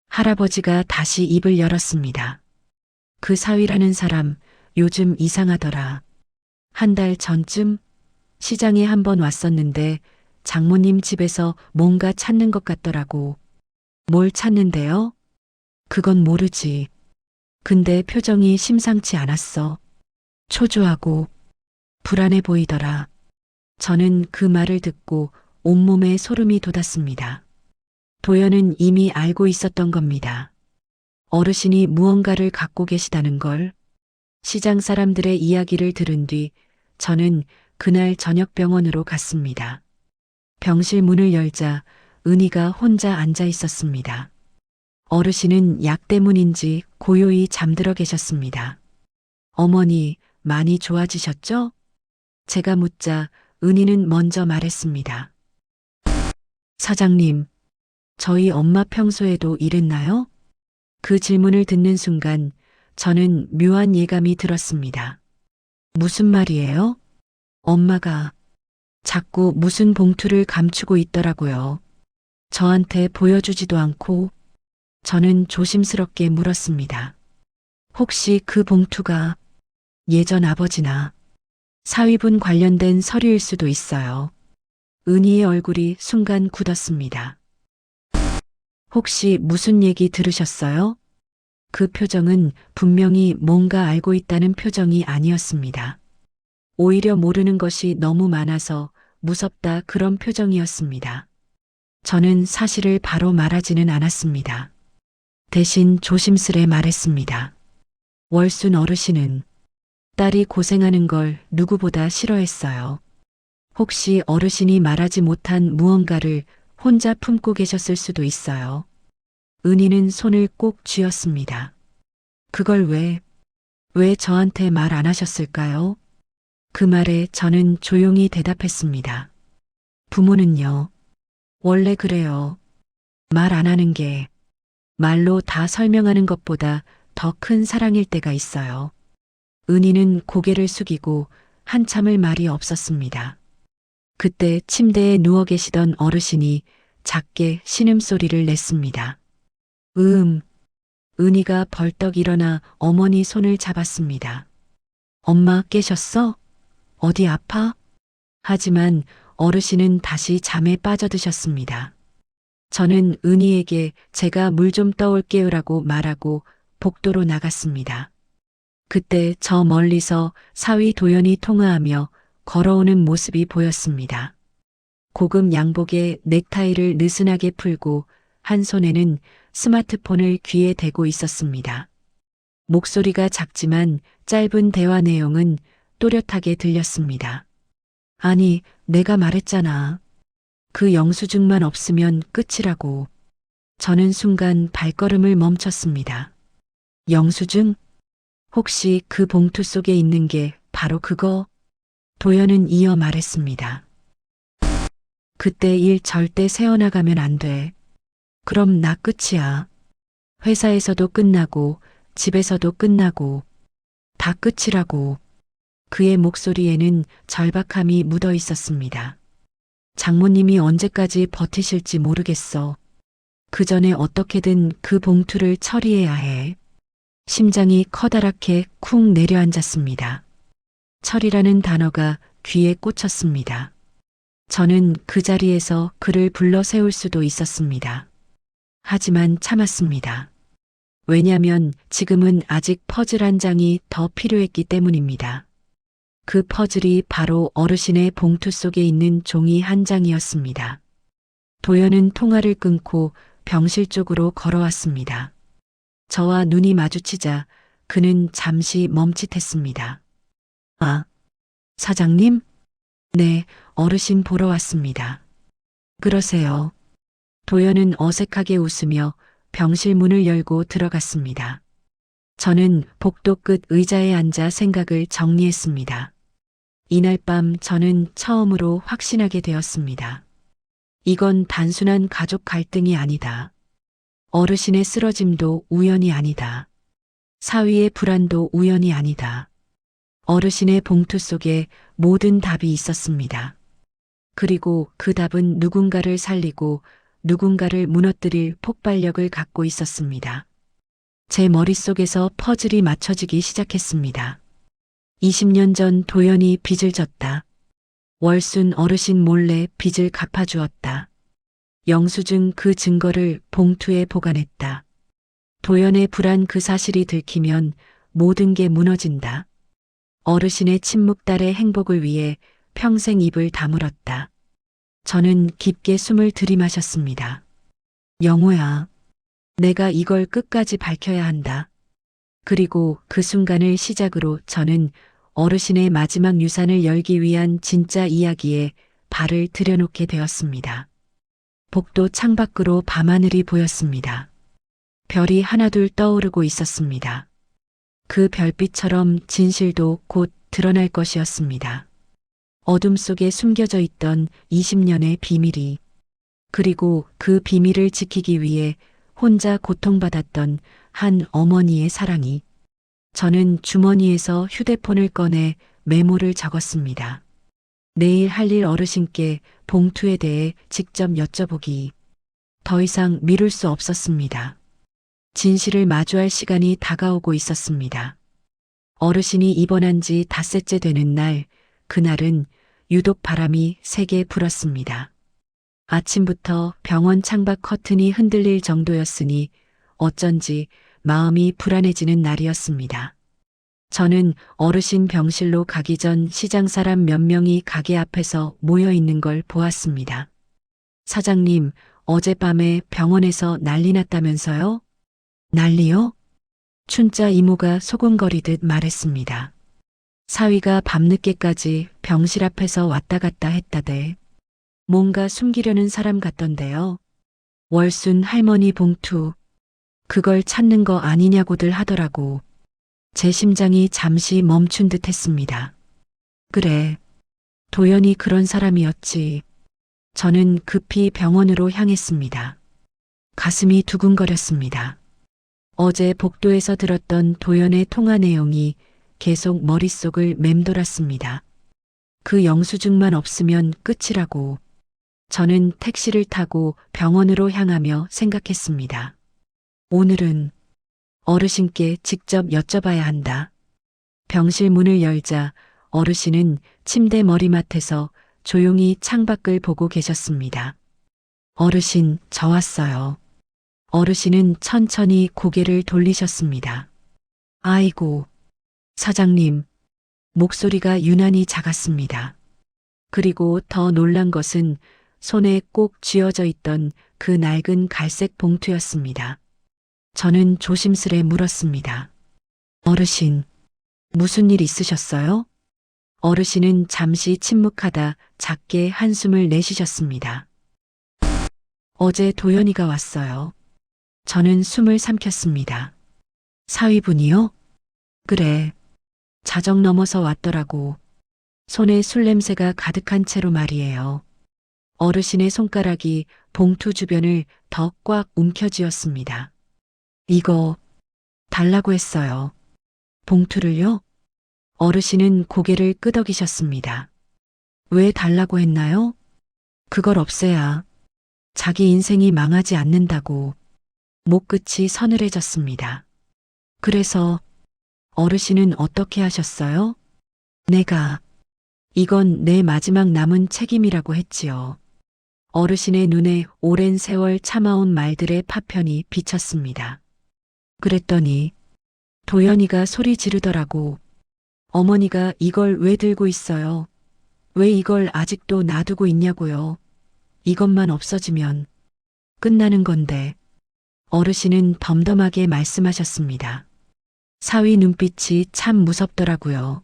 S1: 할아버지가 다시 입을 열었습니다. 그 사위라는 사람 요즘 이상하더라. 한 달 전쯤 시장에 한번 왔었는데 장모님 집에서 뭔가 찾는 것 같더라고. 뭘 찾는데요? 그건 모르지. 근데 표정이 심상치 않았어. 초조하고 불안해 보이더라. 저는 그 말을 듣고 온몸에 소름이 돋았습니다. 도연은 이미 알고 있었던 겁니다. 어르신이 무언가를 갖고 계시다는 걸. 시장 사람들의 이야기를 들은 뒤 저는 그날 저녁 병원으로 갔습니다. 병실 문을 열자 은희가 혼자 앉아 있었습니다. 어르신은 약 때문인지 고요히 잠들어 계셨습니다. 어머니, 많이 좋아지셨죠? 제가 묻자 은희는 먼저 말했습니다. 사장님, 저희 엄마 평소에도 이랬나요? 그 질문을 듣는 순간 저는 묘한 예감이 들었습니다. 무슨 말이에요? 엄마가 자꾸 무슨 봉투를 감추고 있더라고요. 저한테 보여주지도 않고 저는 조심스럽게 물었습니다. 혹시 그 봉투가 예전 아버지나 사위분 관련된 서류일 수도 있어요. 은희의 얼굴이 순간 굳었습니다. 혹시 무슨 얘기 들으셨어요? 그 표정은 분명히 뭔가 알고 있다는 표정이 아니었습니다. 오히려 모르는 것이 너무 많아서 무섭다 그런 표정이었습니다. 저는 사실을 바로 말하지는 않았습니다. 대신 조심스레 말했습니다. 월순 어르신은 딸이 고생하는 걸 누구보다 싫어했어요. 혹시 어르신이 말하지 못한 무언가를 혼자 품고 계셨을 수도 있어요. 은희는 손을 꼭 쥐었습니다. 그걸 왜 저한테 말 안 하셨을까요? 그 말에 저는 조용히 대답했습니다. 부모는요, 원래 그래요. 말 안 하는 게 말로 다 설명하는 것보다 더 큰 사랑일 때가 있어요. 은희는 고개를 숙이고 한참을 말이 없었습니다. 그때 침대에 누워 계시던 어르신이 작게 신음소리를 냈습니다. 은희가 벌떡 일어나 어머니 손을 잡았습니다. 엄마 깨셨어? 어디 아파? 하지만 어르신은 다시 잠에 빠져드셨습니다. 저는 은희에게 제가 물 좀 떠올게요라고 말하고 복도로 나갔습니다. 그때 저 멀리서 사위 도연이 통화하며 걸어오는 모습이 보였습니다. 고급 양복에 넥타이를 느슨하게 풀고 한 손에는 스마트폰을 귀에 대고 있었습니다. 목소리가 작지만 짧은 대화 내용은 또렷하게 들렸습니다. 아니, 내가 말했잖아. 그 영수증만 없으면 끝이라고. 저는 순간 발걸음을 멈췄습니다. 영수증? 혹시 그 봉투 속에 있는 게 바로 그거? 도연은 이어 말했습니다. 그때 일 절대 새어나가면 안 돼. 그럼 나 끝이야. 회사에서도 끝나고 집에서도 끝나고 다 끝이라고. 그의 목소리에는 절박함이 묻어 있었습니다. 장모님이 언제까지 버티실지 모르겠어. 그 전에 어떻게든 그 봉투를 처리해야 해. 심장이 커다랗게 쿵 내려앉았습니다. 처리라는 단어가 귀에 꽂혔습니다. 저는 그 자리에서 그를 불러 세울 수도 있었습니다. 하지만 참았습니다. 왜냐면 지금은 아직 퍼즐 한 장이 더 필요했기 때문입니다. 그 퍼즐이 바로 어르신의 봉투 속에 있는 종이 한 장이었습니다. 도연은 통화를 끊고 병실 쪽으로 걸어왔습니다. 저와 눈이 마주치자 그는 잠시 멈칫했습니다. 아, 사장님? 네, 어르신 보러 왔습니다. 그러세요. 도연은 어색하게 웃으며 병실 문을 열고 들어갔습니다. 저는 복도 끝 의자에 앉아 생각을 정리했습니다. 이날 밤 저는 처음으로 확신하게 되었습니다. 이건 단순한 가족 갈등이 아니다. 어르신의 쓰러짐도 우연이 아니다. 사위의 불안도 우연이 아니다. 어르신의 봉투 속에 모든 답이 있었습니다. 그리고 그 답은 누군가를 살리고 누군가를 무너뜨릴 폭발력을 갖고 있었습니다. 제 머릿속에서 퍼즐이 맞춰지기 시작했습니다. 20년 전 도연이 빚을 졌다. 월순 어르신 몰래 빚을 갚아주었다. 영수증 그 증거를 봉투에 보관했다. 도연의 불안 그 사실이 들키면 모든 게 무너진다. 어르신의 침묵달의 행복을 위해 평생 입을 다물었다. 저는 깊게 숨을 들이마셨습니다. 영호야, 내가 이걸 끝까지 밝혀야 한다. 그리고 그 순간을 시작으로 저는 어르신의 마지막 유산을 열기 위한 진짜 이야기에 발을 들여놓게 되었습니다. 복도 창밖으로 밤하늘이 보였습니다. 별이 하나둘 떠오르고 있었습니다. 그 별빛처럼 진실도 곧 드러날 것이었습니다. 어둠 속에 숨겨져 있던 20년의 비밀이, 그리고 그 비밀을 지키기 위해 혼자 고통받았던 한 어머니의 사랑이. 저는 주머니에서 휴대폰을 꺼내 메모를 적었습니다. 내일 할 일 어르신께 봉투에 대해 직접 여쭤보기. 더 이상 미룰 수 없었습니다. 진실을 마주할 시간이 다가오고 있었습니다. 어르신이 입원한 지 닷새째 되는 날, 그날은 유독 바람이 세게 불었습니다. 아침부터 병원 창밖 커튼이 흔들릴 정도였으니 어쩐지 마음이 불안해지는 날이었습니다. 저는 어르신 병실로 가기 전 시장 사람 몇 명이 가게 앞에서 모여 있는 걸 보았습니다. 사장님, 어젯밤에 병원에서 난리 났다면서요? 난리요? 춘자 이모가 소곤거리듯 말했습니다. 사위가 밤늦게까지 병실 앞에서 왔다 갔다 했다대. 뭔가 숨기려는 사람 같던데요. 월순 할머니 봉투, 그걸 찾는 거 아니냐고들 하더라고. 제 심장이 잠시 멈춘 듯 했습니다. 그래, 도연이 그런 사람이었지. 저는 급히 병원으로 향했습니다. 가슴이 두근거렸습니다. 어제 복도에서 들었던 도연의 통화 내용이 계속 머릿속을 맴돌았습니다. 그 영수증만 없으면 끝이라고. 저는 택시를 타고 병원으로 향하며 생각했습니다. 오늘은 어르신께 직접 여쭤봐야 한다. 병실 문을 열자 어르신은 침대 머리맡에서 조용히 창밖을 보고 계셨습니다. 어르신, 저 왔어요. 어르신은 천천히 고개를 돌리셨습니다. 아이고, 사장님. 목소리가 유난히 작았습니다. 그리고 더 놀란 것은 손에 꼭 쥐어져 있던 그 낡은 갈색 봉투였습니다. 저는 조심스레 물었습니다. 어르신, 무슨 일 있으셨어요? 어르신은 잠시 침묵하다 작게 한숨을 내쉬셨습니다. 어제 도연이가 왔어요. 저는 숨을 삼켰습니다. 사위분이요? 그래. 자정 넘어서 왔더라고. 손에 술 냄새가 가득한 채로 말이에요. 어르신의 손가락이 봉투 주변을 더 꽉 움켜쥐었습니다. 이거 달라고 했어요. 봉투를요? 어르신은 고개를 끄덕이셨습니다. 왜 달라고 했나요? 그걸 없애야 자기 인생이 망하지 않는다고. 목끝이 서늘해졌습니다. 그래서 어르신은 어떻게 하셨어요? 내가 이건 내 마지막 남은 책임이라고 했지요. 어르신의 눈에 오랜 세월 참아온 말들의 파편이 비쳤습니다. 그랬더니 도연이가 소리 지르더라고. 어머니가 이걸 왜 들고 있어요? 왜 이걸 아직도 놔두고 있냐고요. 이것만 없어지면 끝나는 건데. 어르신은 덤덤하게 말씀하셨습니다. 사위 눈빛이 참 무섭더라고요.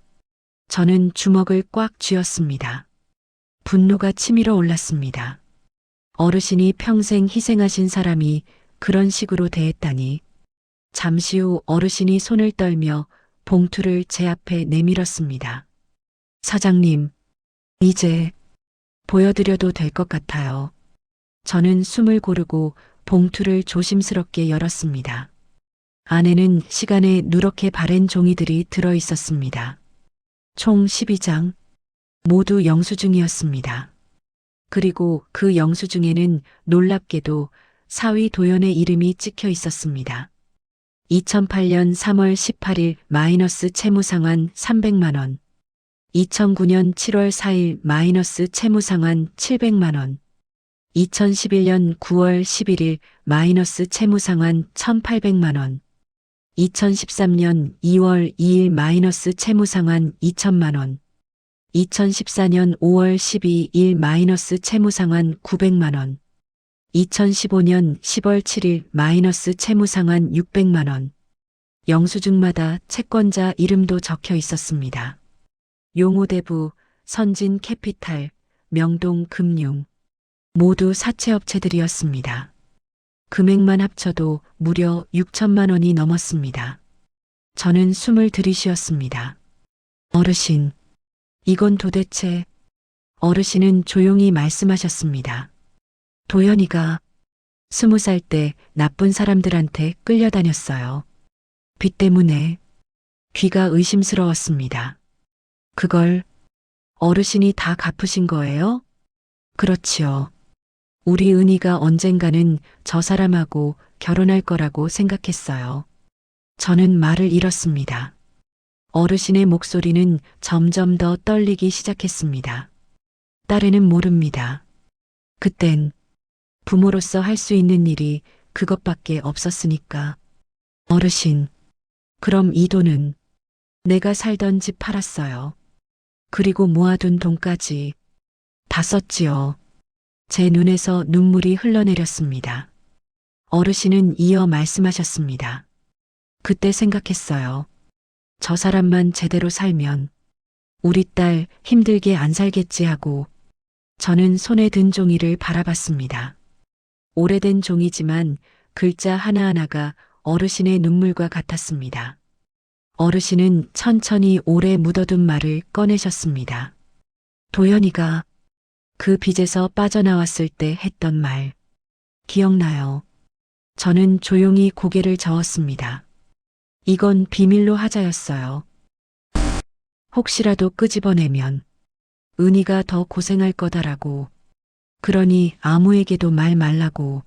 S1: 저는 주먹을 꽉 쥐었습니다. 분노가 치밀어 올랐습니다. 어르신이 평생 희생하신 사람이 그런 식으로 대했다니. 잠시 후 어르신이 손을 떨며 봉투를 제 앞에 내밀었습니다. 사장님, 이제 보여드려도 될 것 같아요. 저는 숨을 고르고 봉투를 조심스럽게 열었습니다. 안에는 시간에 누렇게 바랜 종이들이 들어 있었습니다. 총 12장, 모두 영수증이었습니다. 그리고 그 영수증에는 놀랍게도 사위 도연의 이름이 찍혀 있었습니다. 2008년 3월 18일 마이너스 채무상환 300만 원, 2009년 7월 4일 마이너스 채무상환 700만 원, 2011년 9월 11일 마이너스 채무상환 1,800만 원, 2013년 2월 2일 마이너스 채무상환 2천만 원, 2014년 5월 12일 마이너스 채무상환 900만 원, 2015년 10월 7일 마이너스 채무상환 600만 원. 영수증마다 채권자 이름도 적혀 있었습니다. 용호대부, 선진캐피탈, 명동금융 모두 사채업체들이었습니다. 금액만 합쳐도 무려 6천만 원이 넘었습니다. 저는 숨을 들이쉬었습니다. 어르신, 이건 도대체... 어르신은 조용히 말씀하셨습니다. 도연이가 20살 때 나쁜 사람들한테 끌려다녔어요. 빚 때문에. 귀가 의심스러웠습니다. 그걸 어르신이 다 갚으신 거예요? 그렇지요. 우리 은희가 언젠가는 저 사람하고 결혼할 거라고 생각했어요. 저는 말을 잃었습니다. 어르신의 목소리는 점점 더 떨리기 시작했습니다. 딸애는 모릅니다. 그땐 부모로서 할 수 있는 일이 그것밖에 없었으니까. 어르신, 그럼 이 돈은 내가 살던 집 팔았어요. 그리고 모아둔 돈까지 다 썼지요. 제 눈에서 눈물이 흘러내렸습니다. 어르신은 이어 말씀하셨습니다. 그때 생각했어요. 저 사람만 제대로 살면 우리 딸 힘들게 안 살겠지 하고. 저는 손에 든 종이를 바라봤습니다. 오래된 종이지만 글자 하나하나가 어르신의 눈물과 같았습니다. 어르신은 천천히 오래 묻어둔 말을 꺼내셨습니다. 도연이가 그 빚에서 빠져나왔을 때 했던 말, 기억나요? 저는 조용히 고개를 저었습니다. 이건 비밀로 하자였어요. 혹시라도 끄집어내면 은희가 더 고생할 거다라고. 그러니 아무에게도 말 말라고.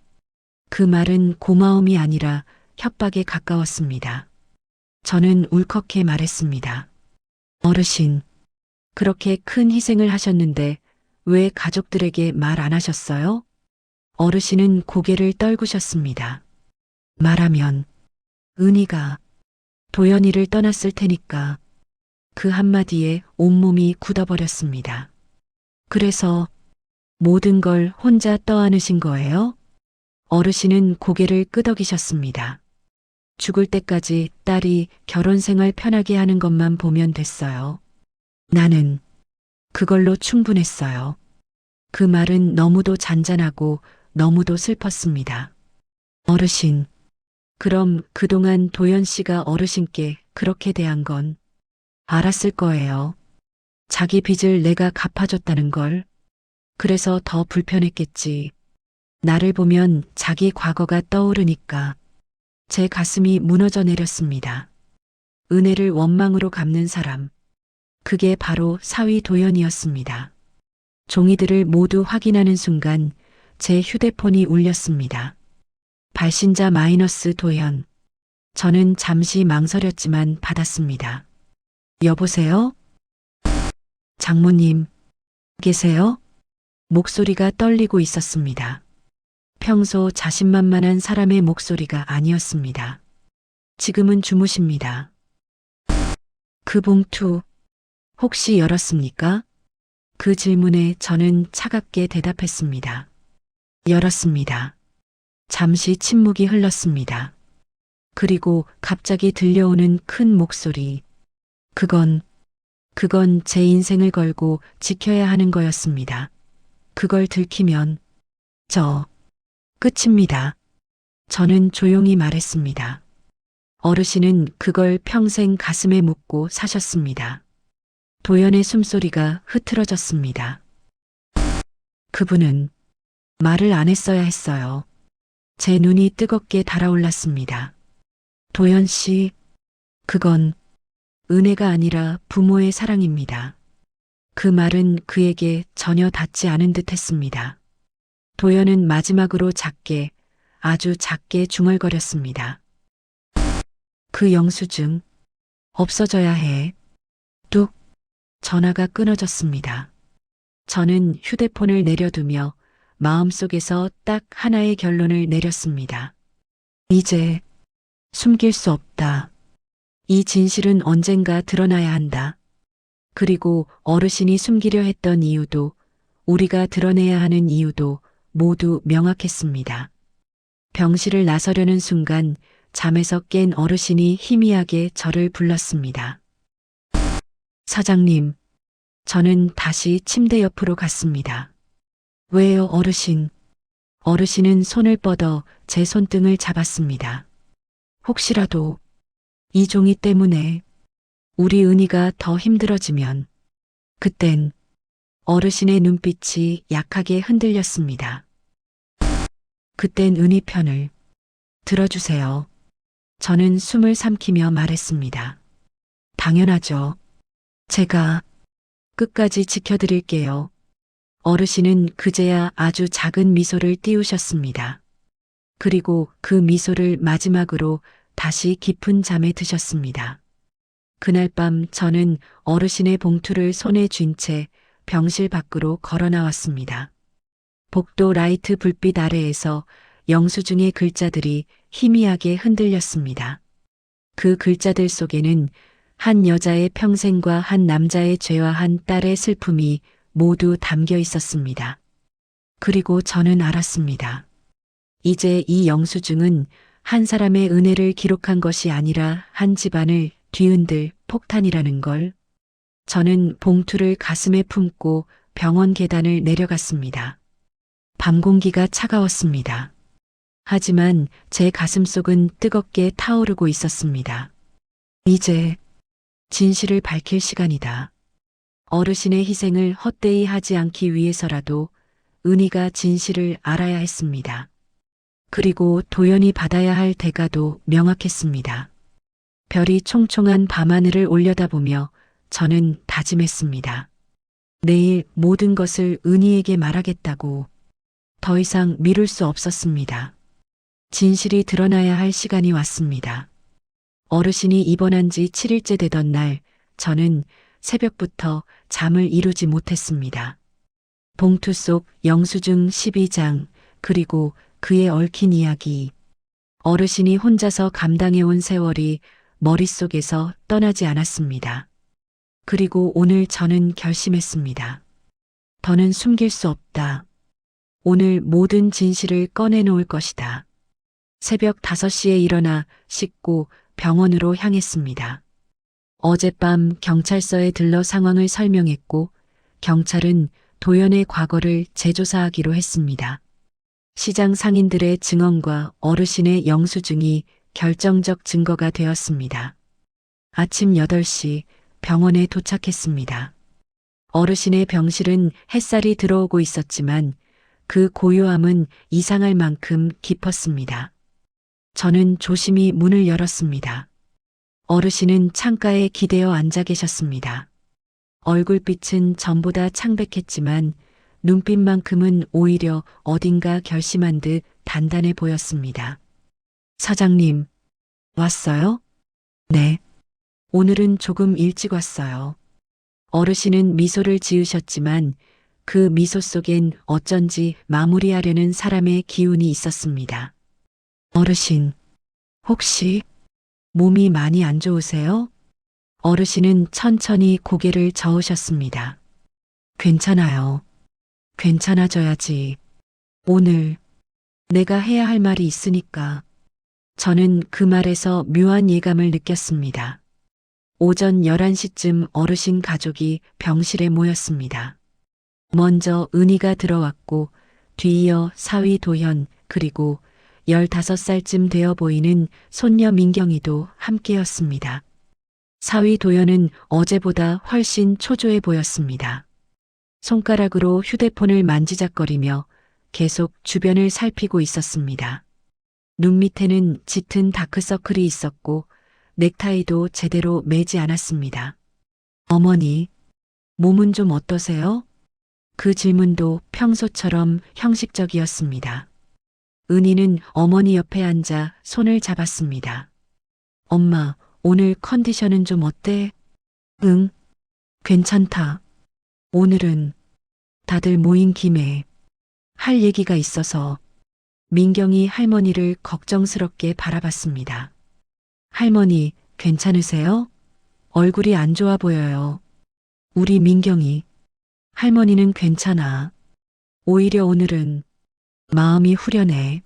S1: 그 말은 고마움이 아니라 협박에 가까웠습니다. 저는 울컥해 말했습니다. 어르신, 그렇게 큰 희생을 하셨는데 왜 가족들에게 말 안 하셨어요? 어르신은 고개를 떨구셨습니다. 말하면 은희가 도연이를 떠났을 테니까. 그 한마디에 온몸이 굳어버렸습니다. 그래서 모든 걸 혼자 떠안으신 거예요? 어르신은 고개를 끄덕이셨습니다. 죽을 때까지 딸이 결혼 생활 편하게 하는 것만 보면 됐어요. 나는 그걸로 충분했어요. 그 말은 너무도 잔잔하고 너무도 슬펐습니다. 어르신, 그럼 그동안 도연 씨가 어르신께 그렇게 대한 건 알았을 거예요. 자기 빚을 내가 갚아줬다는 걸. 그래서 더 불편했겠지. 나를 보면 자기 과거가 떠오르니까 제 가슴이 무너져 내렸습니다. 은혜를 원망으로 갚는 사람. 그게 바로 사위 도연이었습니다. 종이들을 모두 확인하는 순간 제 휴대폰이 울렸습니다. 발신자 마이너스 도연. 저는 잠시 망설였지만 받았습니다. 여보세요? 장모님, 계세요? 목소리가 떨리고 있었습니다. 평소 자신만만한 사람의 목소리가 아니었습니다. 지금은 주무십니다. 그 봉투, 혹시 열었습니까? 그 질문에 저는 차갑게 대답했습니다. 열었습니다. 잠시 침묵이 흘렀습니다. 그리고 갑자기 들려오는 큰 목소리. 그건 제 인생을 걸고 지켜야 하는 거였습니다. 그걸 들키면 끝입니다. 저는 조용히 말했습니다. 어르신은 그걸 평생 가슴에 묻고 사셨습니다. 도연의 숨소리가 흐트러졌습니다. 그분은 말을 안 했어야 했어요. 제 눈이 뜨겁게 달아올랐습니다. 도연 씨, 그건 은혜가 아니라 부모의 사랑입니다. 그 말은 그에게 전혀 닿지 않은 듯 했습니다. 도연은 마지막으로 작게, 아주 작게 중얼거렸습니다. 그 영수증, 없어져야 해. 뚝, 전화가 끊어졌습니다. 저는 휴대폰을 내려두며 마음속에서 딱 하나의 결론을 내렸습니다. 이제 숨길 수 없다. 이 진실은 언젠가 드러나야 한다. 그리고 어르신이 숨기려 했던 이유도 우리가 드러내야 하는 이유도 모두 명확했습니다. 병실을 나서려는 순간 잠에서 깬 어르신이 희미하게 저를 불렀습니다. 사장님, 저는 다시 침대 옆으로 갔습니다. 왜요, 어르신? 어르신은 손을 뻗어 제 손등을 잡았습니다. 혹시라도 이 종이 때문에 우리 은희가 더 힘들어지면 그땐 어르신의 눈빛이 약하게 흔들렸습니다. 그땐 은희 편을 들어주세요. 저는 숨을 삼키며 말했습니다. 당연하죠. 제가 끝까지 지켜드릴게요. 어르신은 그제야 아주 작은 미소를 띄우셨습니다. 그리고 그 미소를 마지막으로 다시 깊은 잠에 드셨습니다. 그날 밤 저는 어르신의 봉투를 손에 쥔 채 병실 밖으로 걸어 나왔습니다. 복도 라이트 불빛 아래에서 영수증의 글자들이 희미하게 흔들렸습니다. 그 글자들 속에는 한 여자의 평생과 한 남자의 죄와 한 딸의 슬픔이 모두 담겨 있었습니다. 그리고 저는 알았습니다. 이제 이 영수증은 한 사람의 은혜를 기록한 것이 아니라 한 집안을 뒤흔들 폭탄이라는 걸. 저는 봉투를 가슴에 품고 병원 계단을 내려갔습니다. 밤 공기가 차가웠습니다. 하지만 제 가슴속은 뜨겁게 타오르고 있었습니다. 이제 진실을 밝힐 시간이다. 어르신의 희생을 헛되이 하지 않기 위해서라도 은희가 진실을 알아야 했습니다. 그리고 도연이 받아야 할 대가도 명확했습니다. 별이 총총한 밤하늘을 올려다보며 저는 다짐했습니다. 내일 모든 것을 은희에게 말하겠다고. 더 이상 미룰 수 없었습니다. 진실이 드러나야 할 시간이 왔습니다. 어르신이 입원한 지 7일째 되던 날, 저는 새벽부터 잠을 이루지 못했습니다. 봉투 속 영수증 12장, 그리고 그의 얽힌 이야기. 어르신이 혼자서 감당해온 세월이 머릿속에서 떠나지 않았습니다. 그리고 오늘 저는 결심했습니다. 더는 숨길 수 없다. 오늘 모든 진실을 꺼내놓을 것이다. 새벽 5시에 일어나 씻고 병원으로 향했습니다. 어젯밤 경찰서에 들러 상황을 설명했고 경찰은 도연의 과거를 재조사하기로 했습니다. 시장 상인들의 증언과 어르신의 영수증이 결정적 증거가 되었습니다. 아침 8시 병원에 도착했습니다. 어르신의 병실은 햇살이 들어오고 있었지만 그 고요함은 이상할 만큼 깊었습니다. 저는 조심히 문을 열었습니다. 어르신은 창가에 기대어 앉아 계셨습니다. 얼굴빛은 전보다 창백했지만 눈빛만큼은 오히려 어딘가 결심한 듯 단단해 보였습니다. 사장님, 왔어요? 네. 오늘은 조금 일찍 왔어요. 어르신은 미소를 지으셨지만 그 미소 속엔 어쩐지 마무리하려는 사람의 기운이 있었습니다. 어르신, 혹시 몸이 많이 안 좋으세요? 어르신은 천천히 고개를 저으셨습니다. 괜찮아요. 괜찮아져야지. 오늘 내가 해야 할 말이 있으니까. 저는 그 말에서 묘한 예감을 느꼈습니다. 오전 11시쯤 어르신 가족이 병실에 모였습니다. 먼저 은희가 들어왔고 뒤이어 사위 도현 그리고 15살쯤 되어 보이는 손녀 민경이도 함께였습니다. 사위 도현은 어제보다 훨씬 초조해 보였습니다. 손가락으로 휴대폰을 만지작거리며 계속 주변을 살피고 있었습니다. 눈 밑에는 짙은 다크서클이 있었고 넥타이도 제대로 매지 않았습니다. 어머니, 몸은 좀 어떠세요? 그 질문도 평소처럼 형식적이었습니다. 은희는 어머니 옆에 앉아 손을 잡았습니다. 엄마, 오늘 컨디션은 좀 어때? 응, 괜찮다. 오늘은 다들 모인 김에 할 얘기가 있어서 민경이 할머니를 걱정스럽게 바라봤습니다. 할머니, 괜찮으세요? 얼굴이 안 좋아 보여요. 우리 민경이. 할머니는 괜찮아. 오히려 오늘은 마음이 후련해.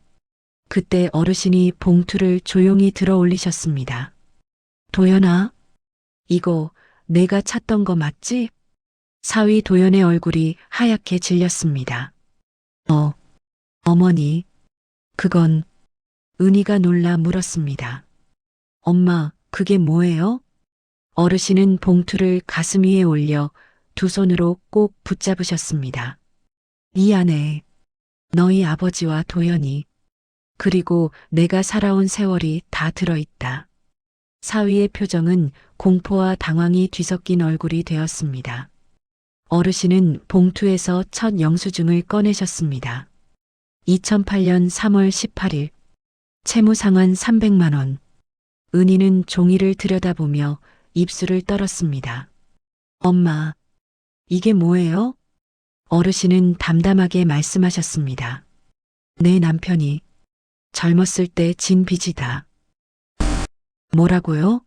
S1: 그때 어르신이 봉투를 조용히 들어 올리셨습니다. 도연아, 이거 내가 찾던 거 맞지? 사위 도연의 얼굴이 하얗게 질렸습니다. 어머니, 그건 은희가 놀라 물었습니다. 엄마, 그게 뭐예요? 어르신은 봉투를 가슴 위에 올려 두 손으로 꼭 붙잡으셨습니다. 이 안에 너희 아버지와 도연이 그리고 내가 살아온 세월이 다 들어있다. 사위의 표정은 공포와 당황이 뒤섞인 얼굴이 되었습니다. 어르신은 봉투에서 첫 영수증을 꺼내셨습니다. 2008년 3월 18일 채무상환 300만 원. 은희는 종이를 들여다보며 입술을 떨었습니다. 엄마, 이게 뭐예요? 어르신은 담담하게 말씀하셨습니다. 내 남편이 젊었을 때 진 빚이다. 뭐라고요?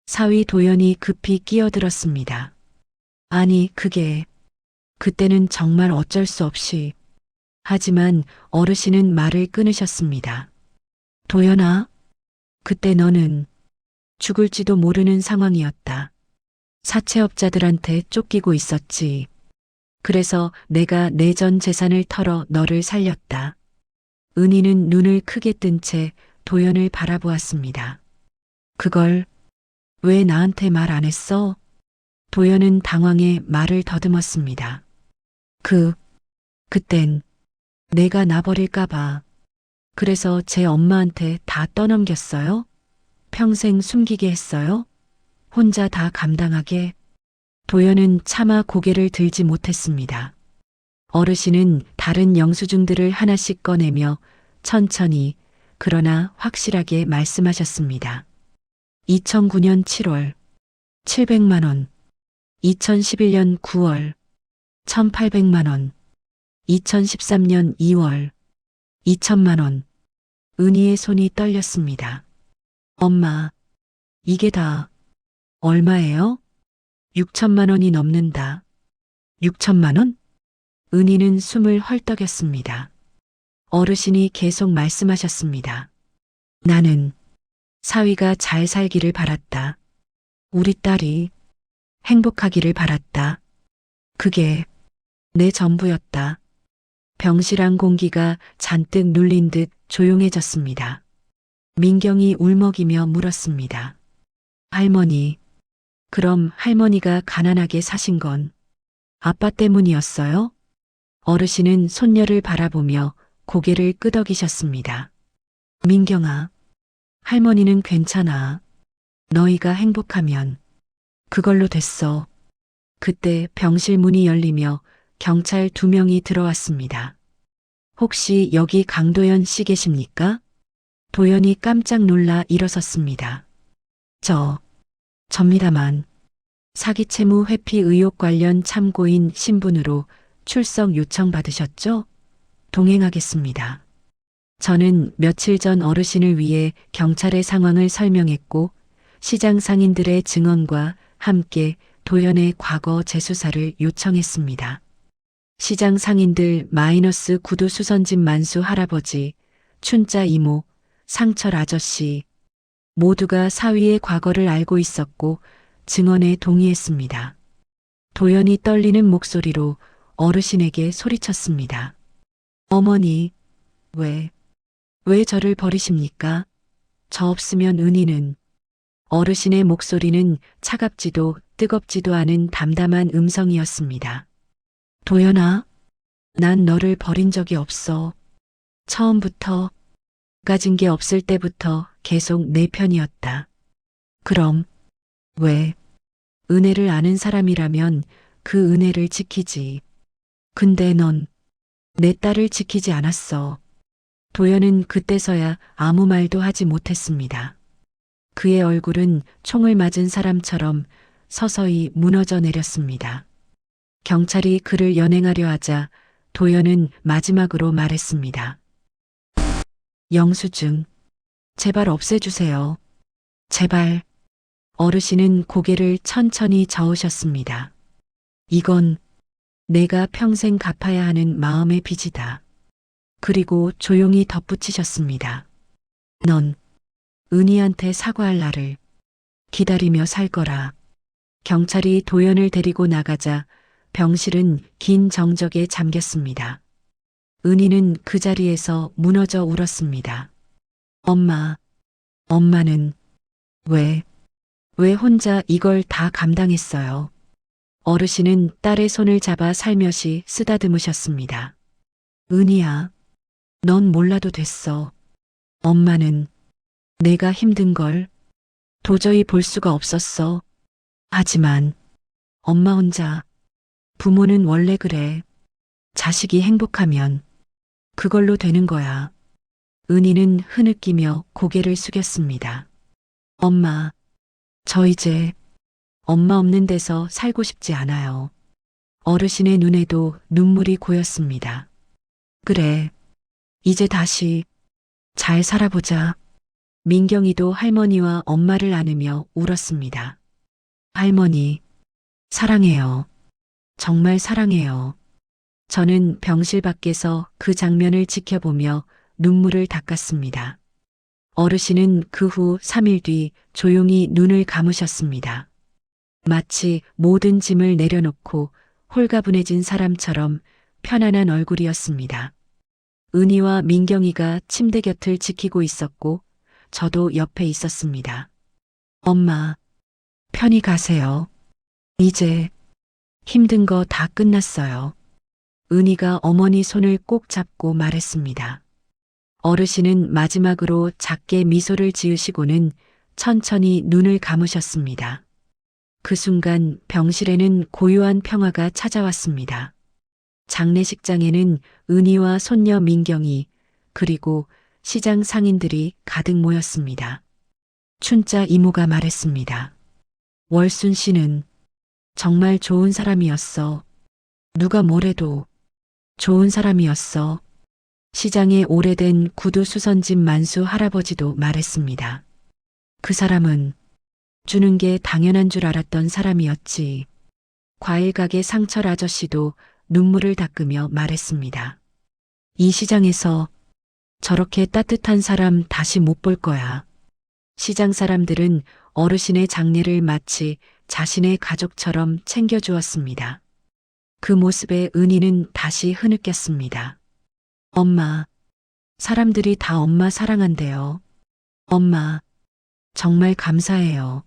S1: 사위 도연이 급히 끼어들었습니다. 아니, 그때는 정말 어쩔 수 없이. 하지만 어르신은 말을 끊으셨습니다. 도연아, 그때 너는 죽을지도 모르는 상황이었다. 사채업자들한테 쫓기고 있었지. 그래서 내가 내 전 재산을 털어 너를 살렸다. 은희는 눈을 크게 뜬 채 도연을 바라보았습니다. 그걸 왜 나한테 말 안 했어? 도연은 당황해 말을 더듬었습니다. 그땐 내가 나버릴까봐. 그래서 제 엄마한테 다 떠넘겼어요? 평생 숨기게 했어요? 혼자 다 감당하게? 도연은 차마 고개를 들지 못했습니다. 어르신은 다른 영수증들을 하나씩 꺼내며 천천히 그러나 확실하게 말씀하셨습니다. 2009년 7월 700만 원, 2011년 9월 1800만 원, 2013년 2월 2000만 원. 은희의 손이 떨렸습니다. 엄마, 이게 다 얼마예요? 6천만 원이 넘는다. 6천만 원? 은희는 숨을 헐떡였습니다. 어르신이 계속 말씀하셨습니다. 나는 사위가 잘 살기를 바랐다. 우리 딸이 행복하기를 바랐다. 그게 내 전부였다. 병실안 공기가 잔뜩 눌린 듯 조용해졌습니다. 민경이 울먹이며 물었습니다. 할머니, 그럼 할머니가 가난하게 사신 건 아빠 때문이었어요? 어르신은 손녀를 바라보며 고개를 끄덕이셨습니다. 민경아, 할머니는 괜찮아. 너희가 행복하면 그걸로 됐어. 그때 병실 문이 열리며 경찰 2명이 들어왔습니다. 혹시 여기 강도연 씨 계십니까? 도연이 깜짝 놀라 일어섰습니다. 접니다만 사기채무 회피 의혹 관련 참고인 신분으로 출석 요청 받으셨죠? 동행하겠습니다. 저는 며칠 전 어르신을 위해 경찰의 상황을 설명했고 시장 상인들의 증언과 함께 도연의 과거 재수사를 요청했습니다. 시장 상인들 마이너스 구두 수선집 만수 할아버지, 춘자 이모, 상철 아저씨 모두가 사위의 과거를 알고 있었고 증언에 동의했습니다. 도연이 떨리는 목소리로 어르신에게 소리쳤습니다. 어머니, 왜 저를 버리십니까? 저 없으면 은희는. 어르신의 목소리는 차갑지도 뜨겁지도 않은 담담한 음성이었습니다. 도연아, 난 너를 버린 적이 없어. 처음부터 가진 게 없을 때부터 계속 내 편이었다. 그럼 왜? 은혜를 아는 사람이라면 그 은혜를 지키지. 근데 넌 내 딸을 지키지 않았어. 도연은 그때서야 아무 말도 하지 못했습니다. 그의 얼굴은 총을 맞은 사람처럼 서서히 무너져 내렸습니다. 경찰이 그를 연행하려 하자 도연은 마지막으로 말했습니다. 영수증, 제발 없애주세요. 제발. 어르신은 고개를 천천히 저으셨습니다. 이건 내가 평생 갚아야 하는 마음의 빚이다. 그리고 조용히 덧붙이셨습니다. 넌 은희한테 사과할 날을 기다리며 살 거라. 경찰이 도연을 데리고 나가자 병실은 긴 정적에 잠겼습니다. 은희는 그 자리에서 무너져 울었습니다. 엄마, 엄마는 왜 혼자 이걸 다 감당했어요? 어르신은 딸의 손을 잡아 살며시 쓰다듬으셨습니다. 은희야, 넌 몰라도 됐어. 엄마는 내가 힘든 걸 도저히 볼 수가 없었어. 하지만 엄마 혼자, 부모는 원래 그래. 자식이 행복하면 그걸로 되는 거야. 은희는 흐느끼며 고개를 숙였습니다. 엄마, 저 이제 엄마 없는 데서 살고 싶지 않아요. 어르신의 눈에도 눈물이 고였습니다. 그래, 이제 다시 잘 살아보자. 민경이도 할머니와 엄마를 안으며 울었습니다. 할머니, 사랑해요. 정말 사랑해요. 저는 병실 밖에서 그 장면을 지켜보며 눈물을 닦았습니다. 어르신은 그 후 3일 뒤 조용히 눈을 감으셨습니다. 마치 모든 짐을 내려놓고 홀가분해진 사람처럼 편안한 얼굴이었습니다. 은희와 민경이가 침대 곁을 지키고 있었고 저도 옆에 있었습니다. 엄마, 편히 가세요. 이제 힘든 거 다 끝났어요. 은희가 어머니 손을 꼭 잡고 말했습니다. 어르신은 마지막으로 작게 미소를 지으시고는 천천히 눈을 감으셨습니다. 그 순간 병실에는 고요한 평화가 찾아왔습니다. 장례식장에는 은희와 손녀 민경이 그리고 시장 상인들이 가득 모였습니다. 춘자 이모가 말했습니다. 월순 씨는 정말 좋은 사람이었어. 누가 뭐래도 좋은 사람이었어. 시장에 오래된 구두 수선집 만수 할아버지도 말했습니다. 그 사람은 주는 게 당연한 줄 알았던 사람이었지. 과일 가게 상철 아저씨도 눈물을 닦으며 말했습니다. 이 시장에서 저렇게 따뜻한 사람 다시 못 볼 거야. 시장 사람들은 어르신의 장례를 마치 자신의 가족처럼 챙겨주었습니다. 그 모습에 은희는 다시 흐느꼈습니다. 엄마, 사람들이 다 엄마 사랑한대요. 엄마, 정말 감사해요.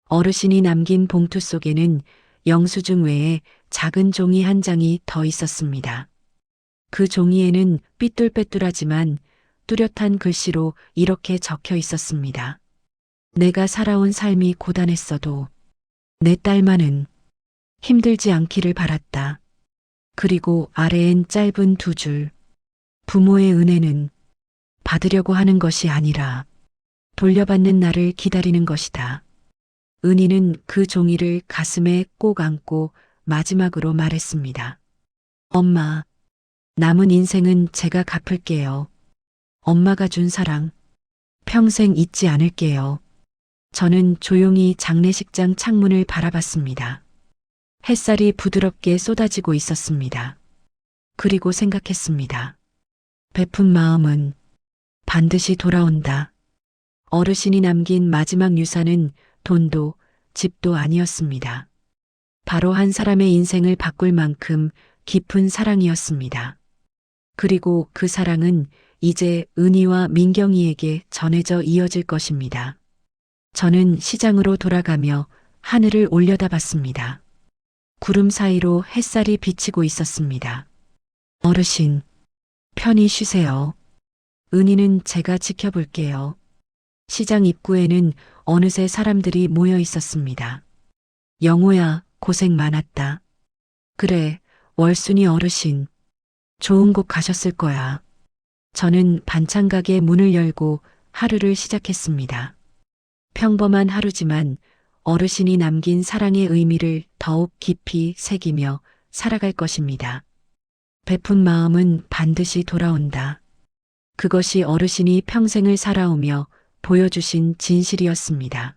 S1: 어르신이 남긴 봉투 속에는 영수증 외에 작은 종이 한 장이 더 있었습니다. 그 종이에는 삐뚤빼뚤하지만 뚜렷한 글씨로 이렇게 적혀 있었습니다. 내가 살아온 삶이 고단했어도 내 딸만은 힘들지 않기를 바랐다. 그리고 아래엔 짧은 두 줄. 부모의 은혜는 받으려고 하는 것이 아니라 돌려받는 날을 기다리는 것이다. 은희는 그 종이를 가슴에 꼭 안고 마지막으로 말했습니다. 엄마, 남은 인생은 제가 갚을게요. 엄마가 준 사랑 평생 잊지 않을게요. 저는 조용히 장례식장 창문을 바라봤습니다. 햇살이 부드럽게 쏟아지고 있었습니다. 그리고 생각했습니다. 베푼 마음은 반드시 돌아온다. 어르신이 남긴 마지막 유산은 돈도 집도 아니었습니다. 바로 한 사람의 인생을 바꿀 만큼 깊은 사랑이었습니다. 그리고 그 사랑은 이제 은희와 민경이에게 전해져 이어질 것입니다. 저는 시장으로 돌아가며 하늘을 올려다봤습니다. 구름 사이로 햇살이 비치고 있었습니다. 어르신, 편히 쉬세요. 은희는 제가 지켜볼게요. 시장 입구에는 어느새 사람들이 모여 있었습니다. 영호야, 고생 많았다. 그래, 월순이 어르신. 좋은 곳 가셨을 거야. 저는 반찬가게 문을 열고 하루를 시작했습니다. 평범한 하루지만 어르신이 남긴 사랑의 의미를 더욱 깊이 새기며 살아갈 것입니다. 베푼 마음은 반드시 돌아온다. 그것이 어르신이 평생을 살아오며 보여주신 진실이었습니다.